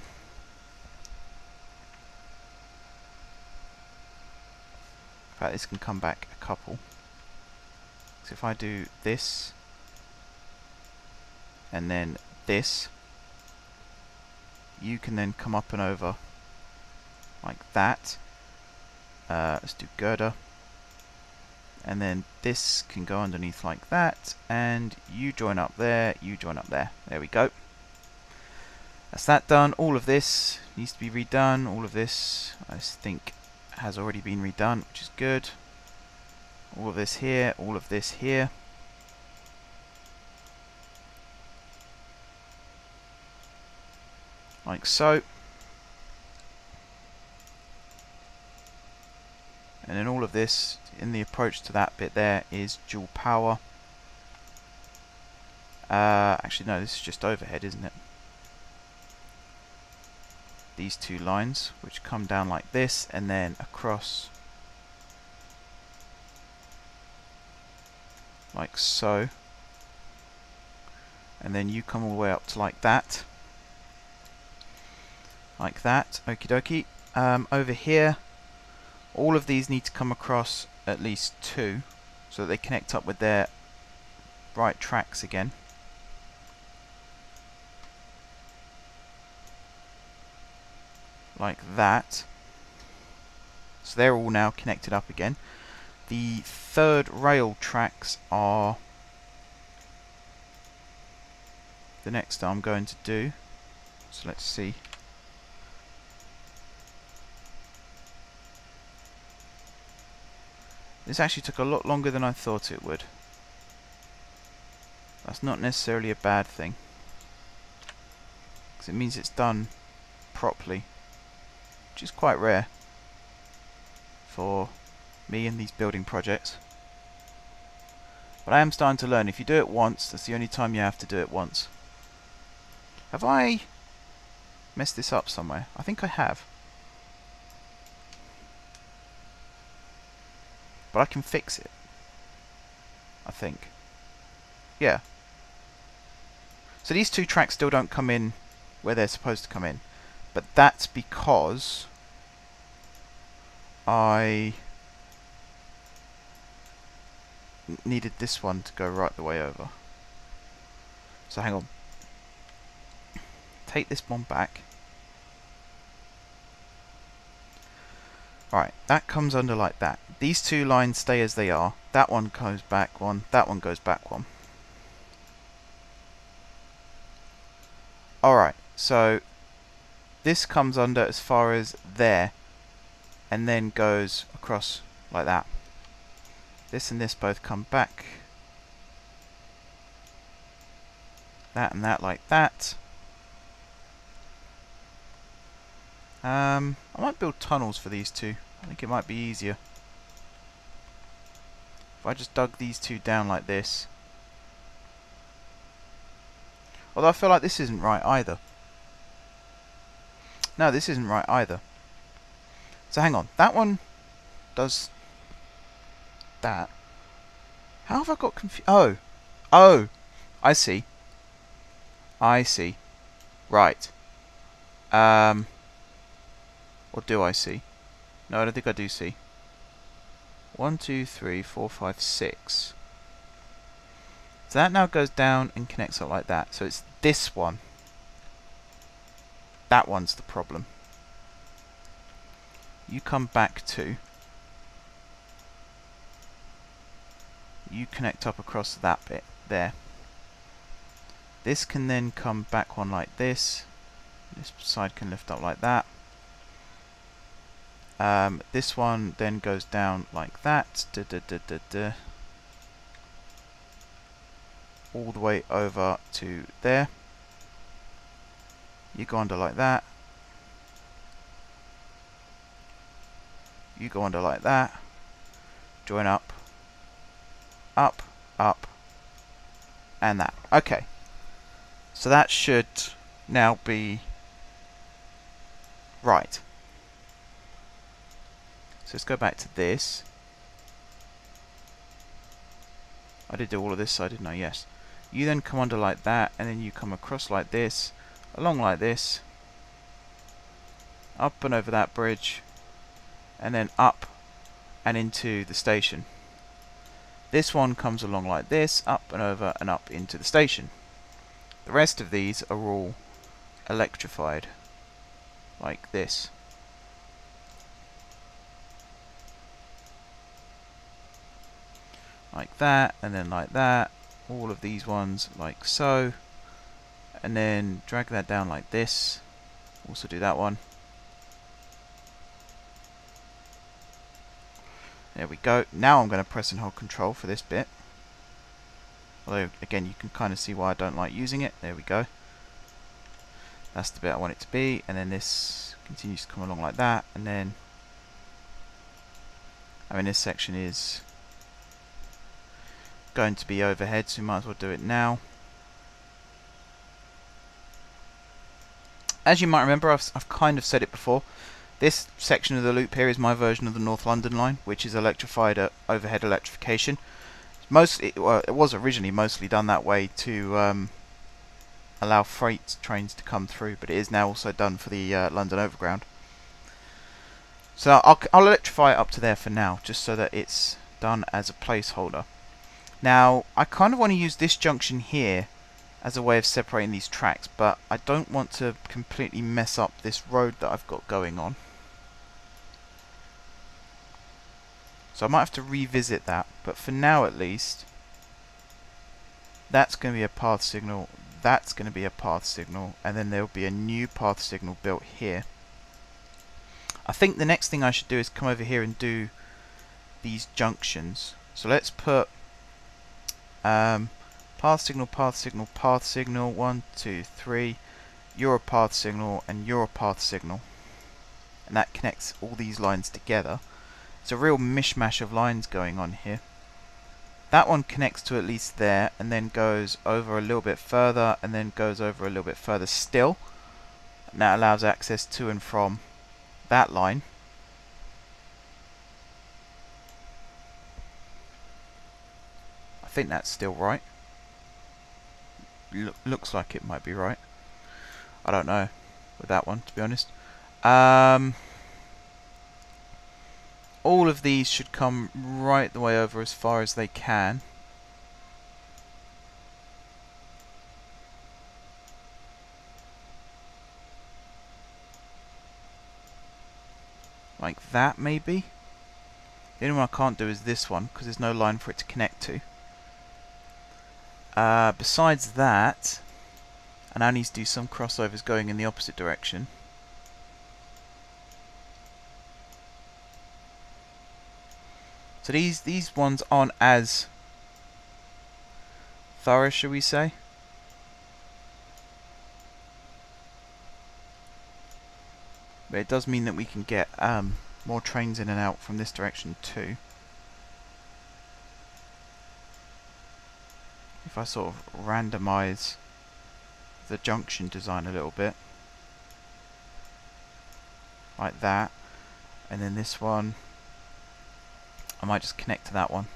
In fact, this can come back a couple. So if I do this, and then this, you can then come up and over like that. Let's do girder. And then this can go underneath like that, and you join up there, you join up there. There we go. That's that done. All of this needs to be redone. All of this, I think, has already been redone, which is good. All of this here, all of this here. Like so. And then all of this in the approach to that bit there is dual power. Actually, no, this is just overhead, isn't it? These two lines, which come down like this, and then across like so. And then you come all the way up to like that. Like that. Okie dokie. Over here, all of these need to come across at least two, so that they connect up with their right tracks again. Like that. So they're all now connected up again. The third rail tracks are the next I'm going to do. So let's see. This actually took a lot longer than I thought it would. That's not necessarily a bad thing, because it means it's done properly, which is quite rare for me in these building projects. But I am starting to learn, if you do it once, that's the only time you have to do it once. Have I messed this up somewhere? I think I have. But I can fix it, I think. Yeah. So these two tracks still don't come in where they're supposed to come in. But that's because I needed this one to go right the way over. So hang on. Take this one back. Alright, that comes under like that. These two lines stay as they are. That one goes back one, that one goes back one. Alright, so this comes under as far as there, and then goes across like that. This and this both come back. That and that like that. I might build tunnels for these two. I think it might be easier if I just dug these two down like this. Although I feel like this isn't right either. No, this isn't right either. So hang on, that one does that. How have I got confused? Oh, I see. I see. Right. Or do I see? No, I don't think I do see. 1, 2, 3, 4, 5, 6. So that now goes down and connects up like that. So it's this one. That one's the problem. You come back to. You connect up across that bit there. This can then come back one like this. This side can lift up like that. This one then goes down like that. All the way over to there. You go under like that. You go under like that. Join up. Up, up, and that. Okay. So that should now be right. So let's go back to this. I did do all of this side, didn't I? Yes. You then come under like that, and then you come across like this, along like this, up and over that bridge, and then up and into the station. This one comes along like this, up and over and up into the station. The rest of these are all electrified, like this. Like that, and then like that. All of these ones like so. And then drag that down like this. Also do that one. There we go. Now I'm going to press and hold control for this bit. Although, again, you can kind of see why I don't like using it. There we go. That's the bit I want it to be. And then this continues to come along like that. And then, I mean, this section is going to be overhead, so we might as well do it now. As you might remember, I've kind of said it before. This section of the loop here is my version of the North London line, which is electrified at overhead electrification. It was originally mostly done that way to allow freight trains to come through, but it is now also done for the London Overground. So I'll electrify it up to there for now, just so that it's done as a placeholder. Now, I kind of want to use this junction here as a way of separating these tracks, but I don't want to completely mess up this road that I've got going on. So I might have to revisit that, but for now at least, that's going to be a path signal, that's going to be a path signal, and then there will be a new path signal built here. I think the next thing I should do is come over here and do these junctions. So let's put path signal, path signal, path signal, 1, 2, 3, Euro path signal, and Euro path signal. And that connects all these lines together. It's a real mishmash of lines going on here. That one connects to at least there, and then goes over a little bit further, and then goes over a little bit further still. And that allows access to and from that line. I think that's still right. Looks like it might be right. I don't know with that one, to be honest. All of these should come right the way over as far as they can. Like that, maybe. The only one I can't do is this one, because there's no line for it to connect to. Besides that, and I need to do some crossovers going in the opposite direction. So these ones aren't as thorough, shall we say? But it does mean that we can get more trains in and out from this direction too. If I sort of randomize the junction design a little bit, like that, and then this one, I might just connect to that one.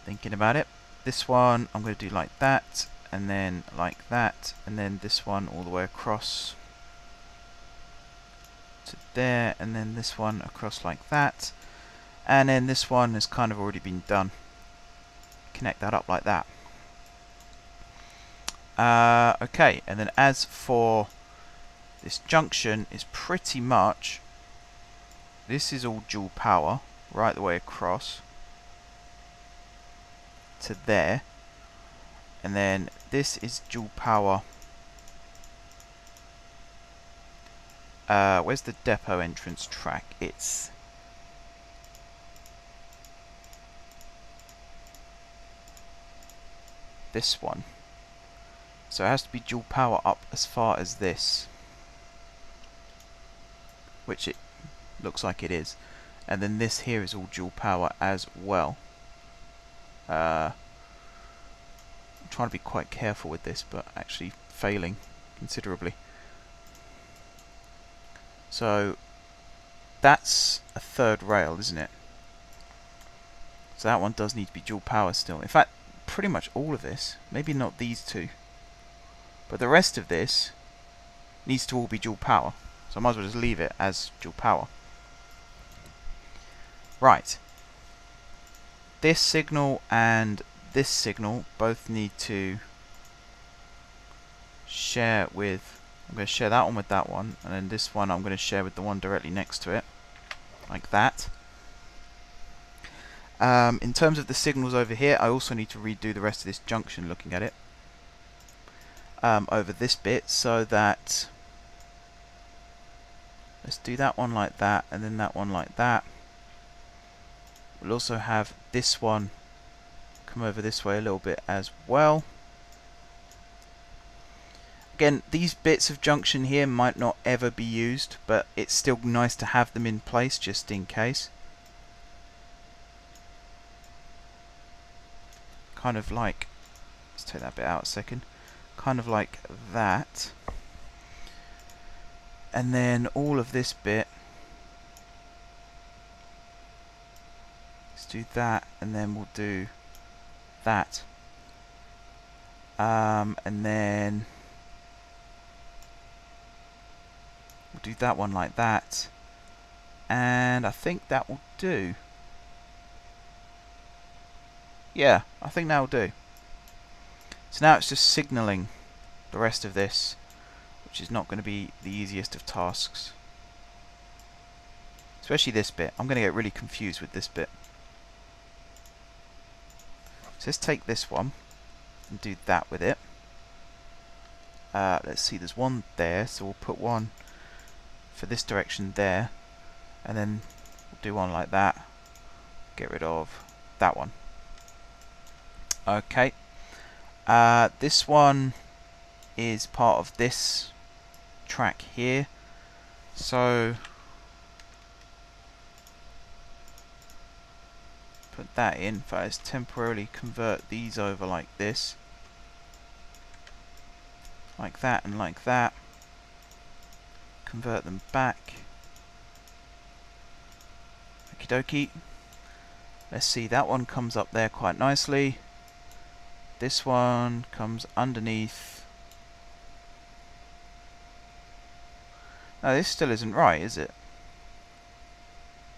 Thinking about it, this one I'm going to do like that, and then like that, and then this one all the way across to there, and then this one across like that, and then this one has kind of already been done. Connect that up like that. Okay, and then as for this junction, is pretty much, this is all dual power right the way across to there, and then this is dual power. Where's the depot entrance track? It's this one. So it has to be dual power up as far as this, which it looks like it is. And then this here is all dual power as well. I'm trying to be quite careful with this, but actually failing considerably. So that's a third rail, isn't it? So that one does need to be dual power still. In fact, pretty much all of this, maybe not these two, but the rest of this needs to all be dual power. So I might as well just leave it as dual power. Right. This signal and this signal both need to share with, I'm going to share that one with that one, and then this one I'm going to share with the one directly next to it, like that. In terms of the signals over here, I also need to redo the rest of this junction looking at it over this bit, so that, let's do that one like that, and then that one like that. We'll also have this one come over this way a little bit as well. Again, these bits of junction here might not ever be used, but it's still nice to have them in place just in case. Kind of like, let's take that bit out a second, kind of like that. And then all of this bit, let's do that, and then we'll do that. And then we'll do that one like that, and I think that will do. Yeah, I think that will do. So now it's just signalling the rest of this, which is not going to be the easiest of tasks. Especially this bit. I'm going to get really confused with this bit. So let's take this one and do that with it. Let's see, there's one there, so we'll put one for this direction there, and then we'll do one like that, get rid of that one. Okay. This one is part of this track here. So put that in. First, temporarily convert these over like this. Like that and like that. Convert them back. Okie dokie. Let's see, that one comes up there quite nicely. This one comes underneath. No, this still isn't right, is it?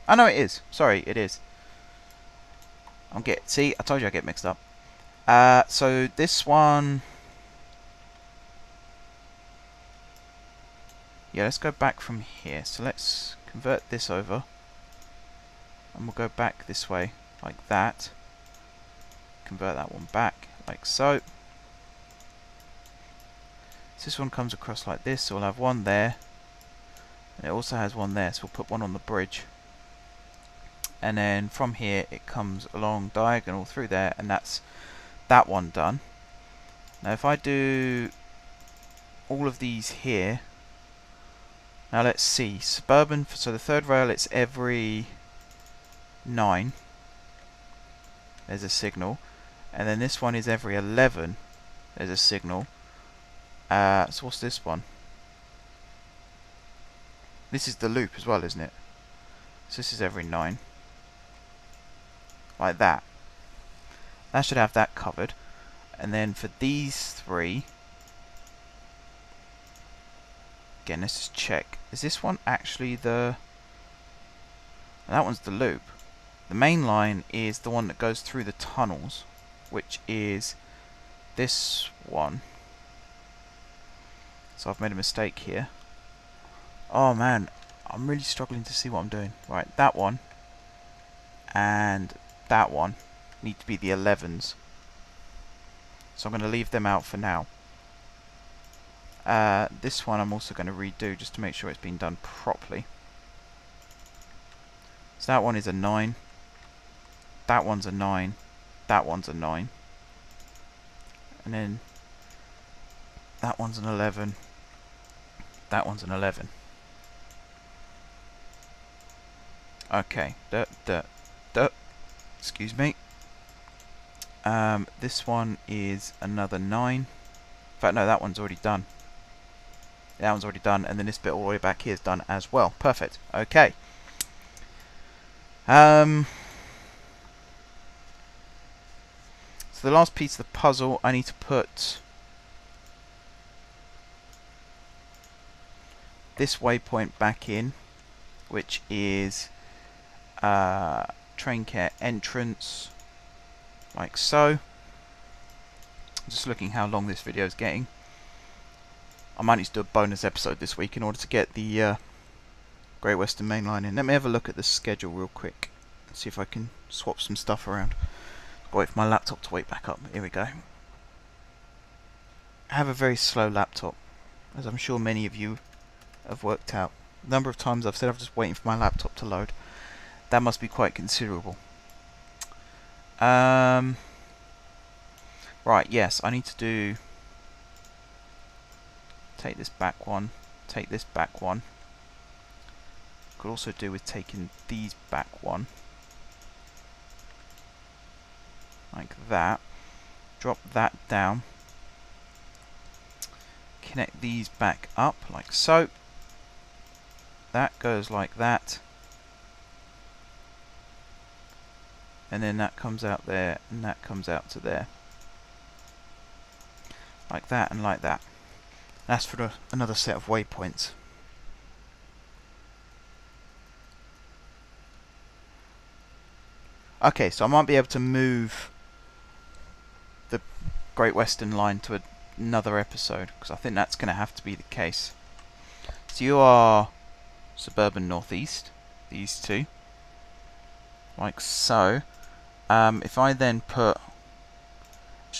Oh no, it is. Sorry, it is. See, I told you I get mixed up. So this one. Yeah, let's go back from here. So let's convert this over. And we'll go back this way, like that. Convert that one back, like so. So this one comes across like this, so we'll have one there. And it also has one there, so we'll put one on the bridge. And then from here, it comes along diagonal through there, and that's that one done. Now if I do all of these here, now let's see, Suburban, so the third rail, it's every 9. There's a signal. And then this one is every 11. There's a signal. So what's this one? This is the loop as well, isn't it? So this is every 9. Like that. That should have that covered. And then for these 3, again, let's just check. Is this one actually the... That one's the loop. The main line is the one that goes through the tunnels, which is this one. So I've made a mistake here. Oh man, I'm really struggling to see what I'm doing. Right, that one and that one need to be the 11s. So I'm going to leave them out for now. This one I'm also going to redo just to make sure it's been done properly. So that one is a 9. That one's a 9. That one's a 9. And then that one's an 11. That one's an 11. Okay. Excuse me. This one is another 9. In fact, no, that one's already done. That one's already done, and then this bit all the way back here is done as well. Perfect. Okay. So the last piece of the puzzle, I need to put this waypoint back in, which is train care entrance, like so. Just looking how long this video is getting. I might need to do a bonus episode this week in order to get the Great Western Main Line in. Let me have a look at the schedule real quick and see if I can swap some stuff around. Wait for my laptop to wake back up. Here we go. I have a very slow laptop, as I'm sure many of you have worked out. The number of times I've said I'm just waiting for my laptop to load. That must be quite considerable. Right, yes, I need to do... Take this back one, take this back one. Could also do with taking these back one. Like that. Drop that down. Connect these back up like so. That goes like that. And then that comes out there, and that comes out to there. Like that and like that. That's for another set of waypoints. Okay, so I might be able to move the Great Western Line to another episode, because I think that's going to have to be the case. So you are Suburban Northeast, these two, like so. If I then put,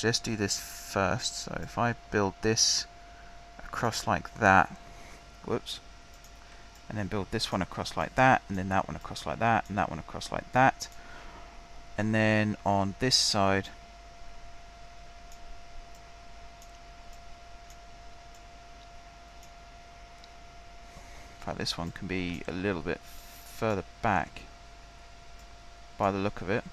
let's do this first. So if I build this across like that, whoops, and then build this one across like that, and then that one across like that, and that one across like that. and then on this side in fact this one can be a little bit further back by the look of it.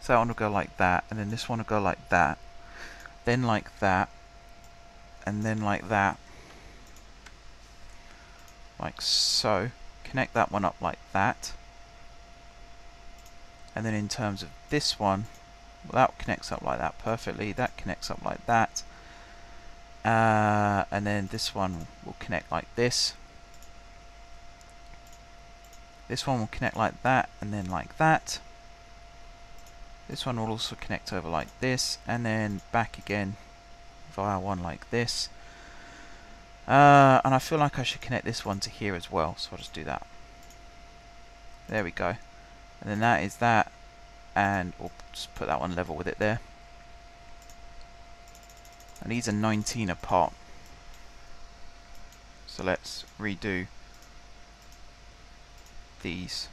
So that one will go like that, and then this one will go like that, then like that, and then like that, like so. Connect that one up like that, and then in terms of this one, well, that connects up like that perfectly, that connects up like that, and then this one will connect like this. This one will connect like that, and then like that. This one will also connect over like this, and then back again via one like this. And I feel like I should connect this one to here as well, so I'll just do that. There we go. And then that is that, and we'll just put that one level with it there. And these are 19 apart. So let's redo these.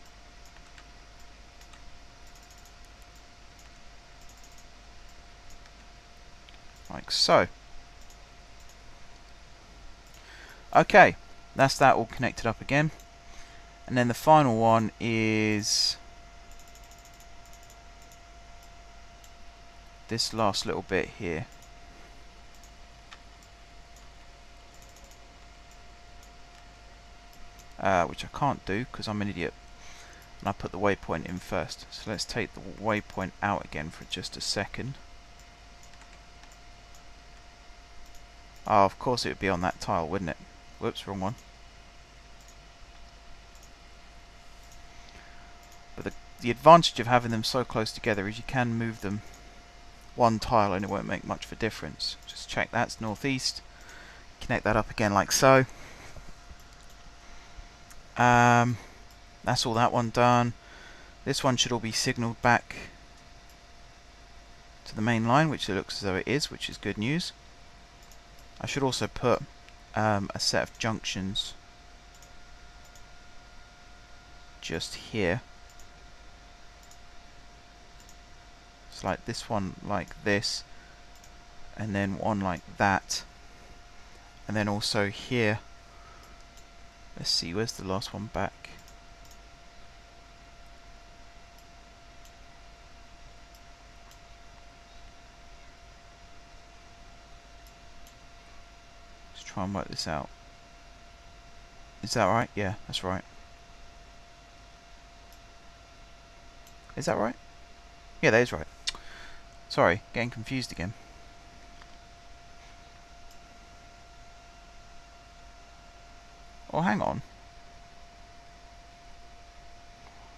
Like so. Okay, that's that all connected up again. And then the final one is this last little bit here. Which I can't do because I'm an idiot. And I put the waypoint in first. So let's take the waypoint out again for just a second. Oh, of course it would be on that tile, wouldn't it? Whoops, wrong one. But the advantage of having them so close together is you can move them one tile and it won't make much of a difference. Just check that's northeast. Connect that up again like so. That's all that one done. This one should all be signaled back to the main line, which it looks as though it is, which is good news. I should also put a set of junctions just here. It's like this one like this, and then one like that, and then also here. Let's see, where's the last one back? Let's try and work this out. Is that right? Yeah, that's right. Is that right? Yeah, that is right. Sorry, getting confused again. Oh, hang on.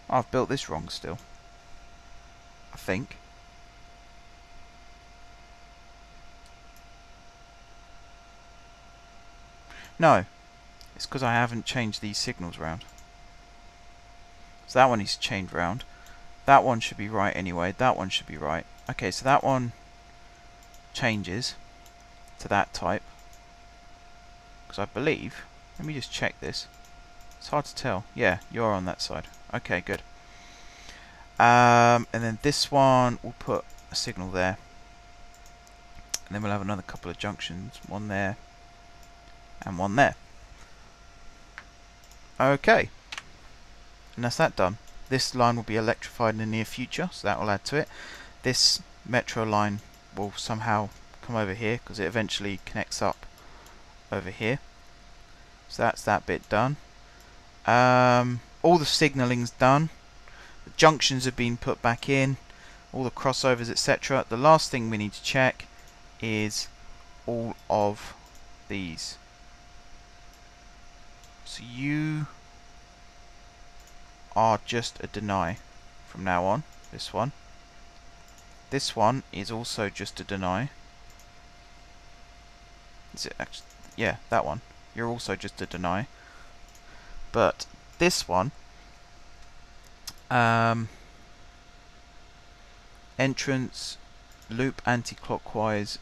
I've built this wrong still. I think. No. It's because I haven't changed these signals round. So that one is chained round. That one should be right anyway. That one should be right. Okay, so that one changes to that type. Because I believe... Let me just check this. It's hard to tell. Yeah, you're on that side. Okay, good. And then this one, we'll put a signal there. And then we'll have another couple of junctions. One there. And one there. Okay. And that's that done. This line will be electrified in the near future, so that will add to it. This metro line will somehow come over here, because it eventually connects up over here. So that's that bit done. All the signalling's done. The junctions have been put back in. All the crossovers, etc. The last thing we need to check is all of these. So you are just a deny from now on. This one. This one is also just a deny. Is it actually? Yeah, that one. You're also just a deny. But this one, entrance, loop anti-clockwise,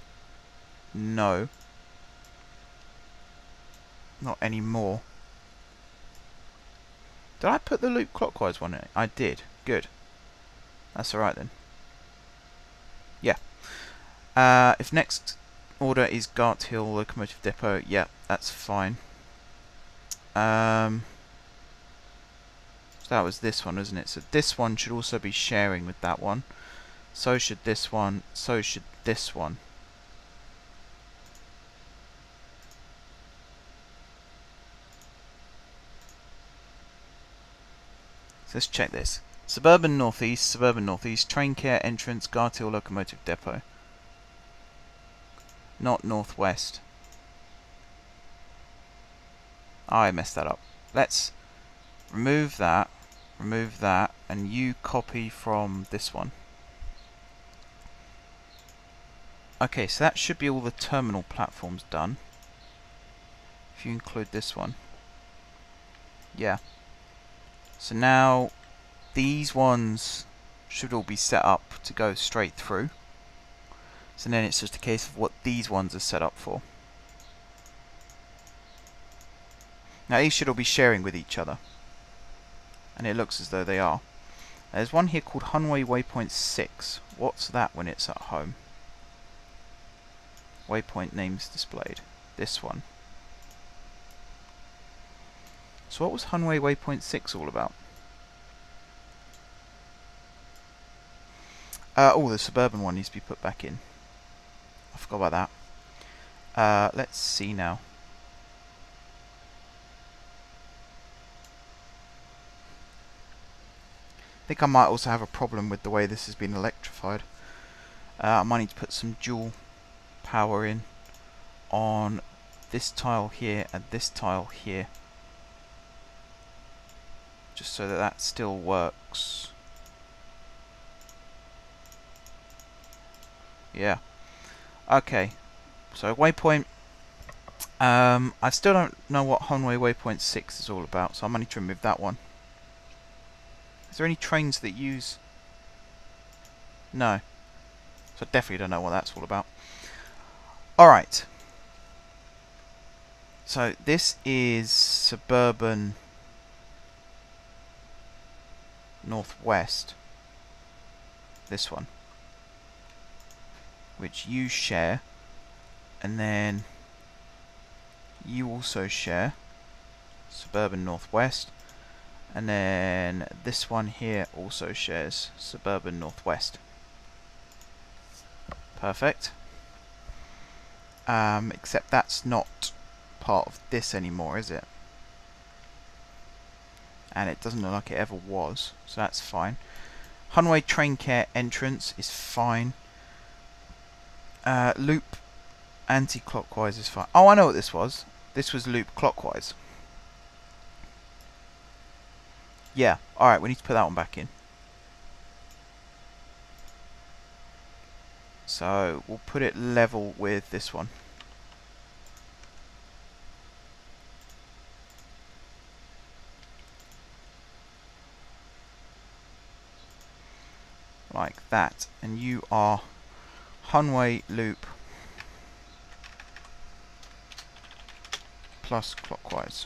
no. Not anymore. Did I put the loop clockwise one in it? I did. Good. That's alright then. Yeah. If next order is Gart Hill Locomotive Depot, yeah, that's fine. So that was this one, isn't it? So this one should also be sharing with that one. So should this one. So should this one. So let's check this. Suburban Northeast, train care entrance, Gart Hill Locomotive Depot. Not Northwest. Oh, I messed that up. Let's remove that, and you copy from this one. Okay, so that should be all the terminal platforms done. If you include this one. Yeah. So now these ones should all be set up to go straight through. So then it's just a case of what these ones are set up for. Now these should all be sharing with each other. And it looks as though they are. There's one here called Hunway Waypoint 6. What's that when it's at home? Waypoint names displayed. This one. So what was Hunway Waypoint 6 all about? Oh, the suburban one needs to be put back in. I forgot about that. Let's see now. I think I might also have a problem with the way this has been electrified. I might need to put some dual power in on this tile here and this tile here. Just so that that still works. Yeah. Okay. So waypoint. I still don't know what Hunway Waypoint 6 is all about, so I might need to remove that one. Is there any trains that use... No. So I definitely don't know what that's all about. Alright. So this is suburban northwest. This one. Which you share. And then you also share suburban northwest. And then this one here also shares suburban northwest. Perfect. Except that's not part of this anymore, is it? And it doesn't look like it ever was, so that's fine. Hunway train care entrance is fine. Loop anti-clockwise is fine. Oh, I know what this was. This was loop clockwise. Yeah, alright, we need to put that one back in. So, we'll put it level with this one. Like that. And you are Hunway loop plus clockwise.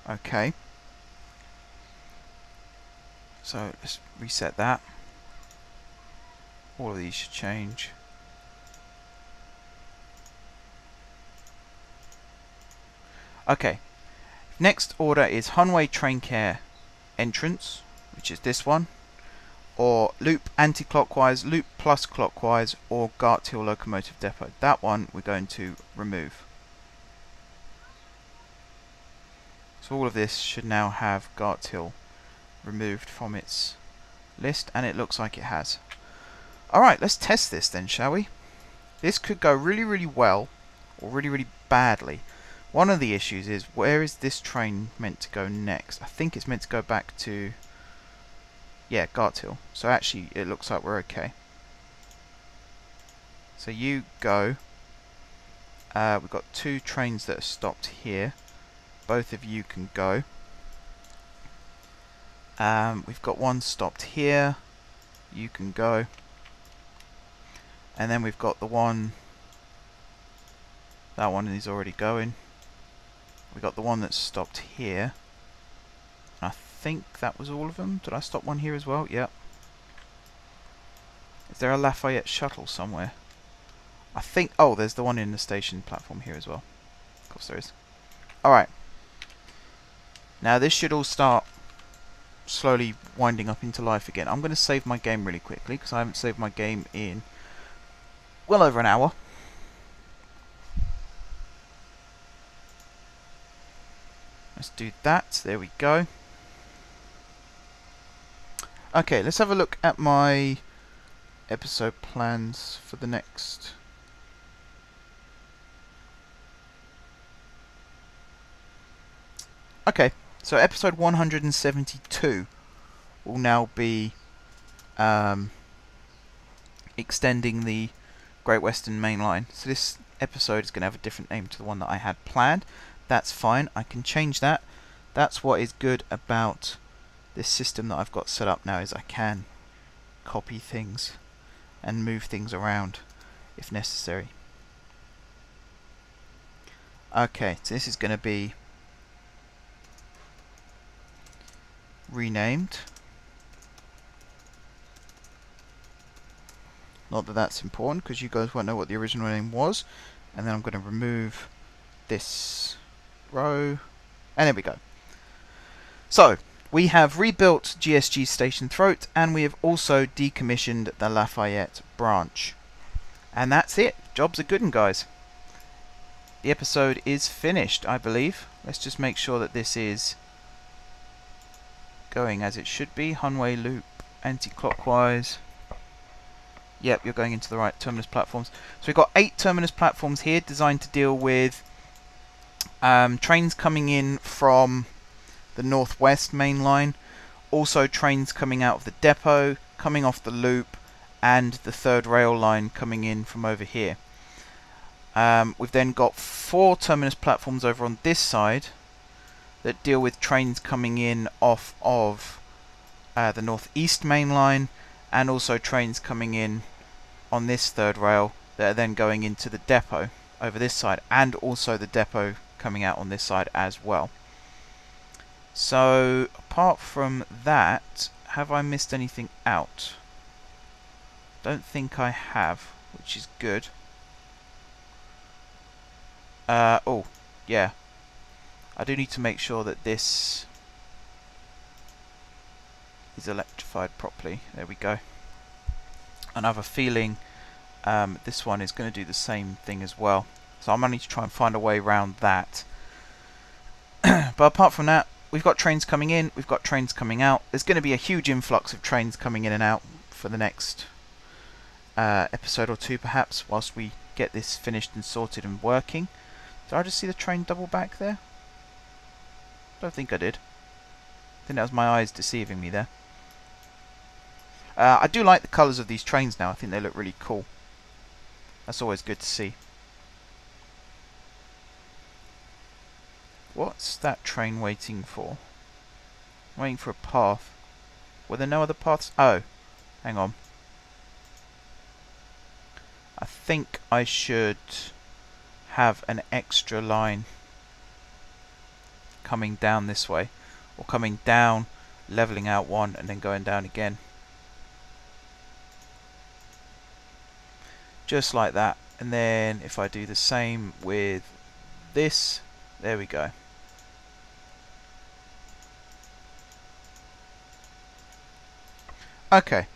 Okay. So let's reset that. All of these should change. Okay. Next order is Hunway train care entrance, which is this one, or loop anti-clockwise, loop plus clockwise, or Gart Hill Locomotive Depot. That one we're going to remove. So all of this should now have Gart Hill removed from its list, and it looks like it has. Alright, let's test this then, shall we? This could go really, really well, or really, really badly. One of the issues is, where is this train meant to go next? I think it's meant to go back to... yeah, Gart Hill. So actually, it looks like we're okay. So you go. We've got two trains that are stopped here. Both of you can go. We've got one stopped here. You can go. And then we've got the one... that one is already going. We've got the one that's stopped here. think that was all of them. Did I stop one here as well? Yep. Is there a Lafayette shuttle somewhere? I think... Oh, there's the one in the station platform here as well. Of course there is. Alright. Now this should all start slowly winding up into life again. I'm going to save my game really quickly because I haven't saved my game in well over an hour. Let's do that. There we go. Okay, let's have a look at my episode plans for the next... Okay, so episode 172 will now be extending the Great Western Main Line. So this episode is going to have a different name to the one that I had planned. That's fine, I can change that. That's what is good about this system that I've got set up now, is I can copy things and move things around if necessary. Okay, so this is going to be renamed. Not that that's important because you guys won't know what the original name was. And then I'm going to remove this row, and there we go. So we have rebuilt GSG Station Throat, and we have also decommissioned the Lafayette branch, and that's it. Jobs are good, and guys, the episode is finished, I believe. Let's just make sure that this is going as it should be. Hunway loop anti-clockwise. Yep, you're going into the right terminus platforms. So we've got 8 terminus platforms here designed to deal with trains coming in from the northwest main line, also trains coming out of the depot, coming off the loop, and the third rail line coming in from over here. We've then got 4 terminus platforms over on this side that deal with trains coming in off of the northeast main line, and also trains coming in on this third rail that are then going into the depot over this side, and also the depot coming out on this side as well. So apart from that, have I missed anything out? Don't think I have, which is good. Oh, yeah. I do need to make sure that this is electrified properly. There we go. And I have a feeling this one is going to do the same thing as well. So I'm going to need to try and find a way around that. But apart from that, we've got trains coming in, we've got trains coming out. There's going to be a huge influx of trains coming in and out for the next episode or two, perhaps, whilst we get this finished and sorted and working. Did I just see the train double back there? Don't think I did. I think that was my eyes deceiving me there. I do like the colours of these trains now. I think they look really cool. That's always good to see. What's that train waiting for? Waiting for a path. Were there no other paths? Oh, hang on. I think I should have an extra line coming down this way, or coming down, leveling out one, and then going down again. Just like that. And then if I do the same with this, there we go. Okay.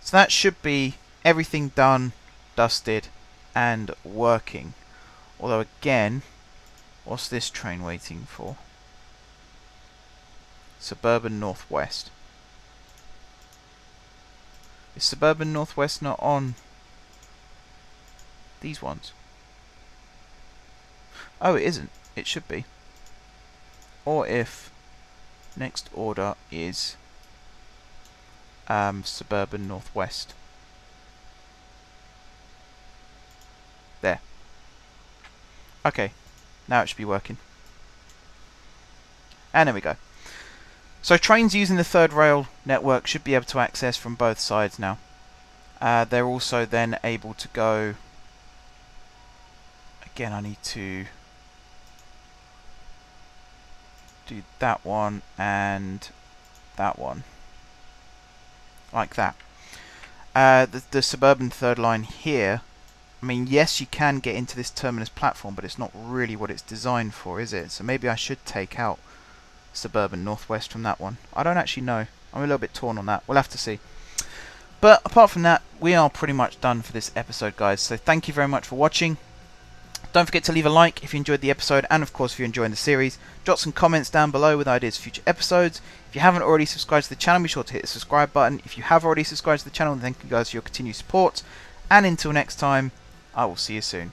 So that should be everything done, dusted, and working. Although again, what's this train waiting for? Suburban Northwest. Is Suburban Northwest not on these ones? Oh, it isn't. It should be. Or if next order is Suburban Northwest. There. Okay. Now it should be working. And there we go. So trains using the third rail network should be able to access from both sides now. They're also then able to go... Again, I need to do that one and that one. Like that. The Suburban third line here, I mean, yes, you can get into this terminus platform, but it's not really what it's designed for, is it? So maybe I should take out Suburban Northwest from that one. I don't actually know. I'm a little bit torn on that. We'll have to see. But apart from that, we are pretty much done for this episode, guys. So thank you very much for watching. Don't forget to leave a like if you enjoyed the episode, and of course if you're enjoying the series. Drop some comments down below with ideas for future episodes. If you haven't already subscribed to the channel, be sure to hit the subscribe button. If you have already subscribed to the channel, then thank you guys for your continued support. And until next time, I will see you soon.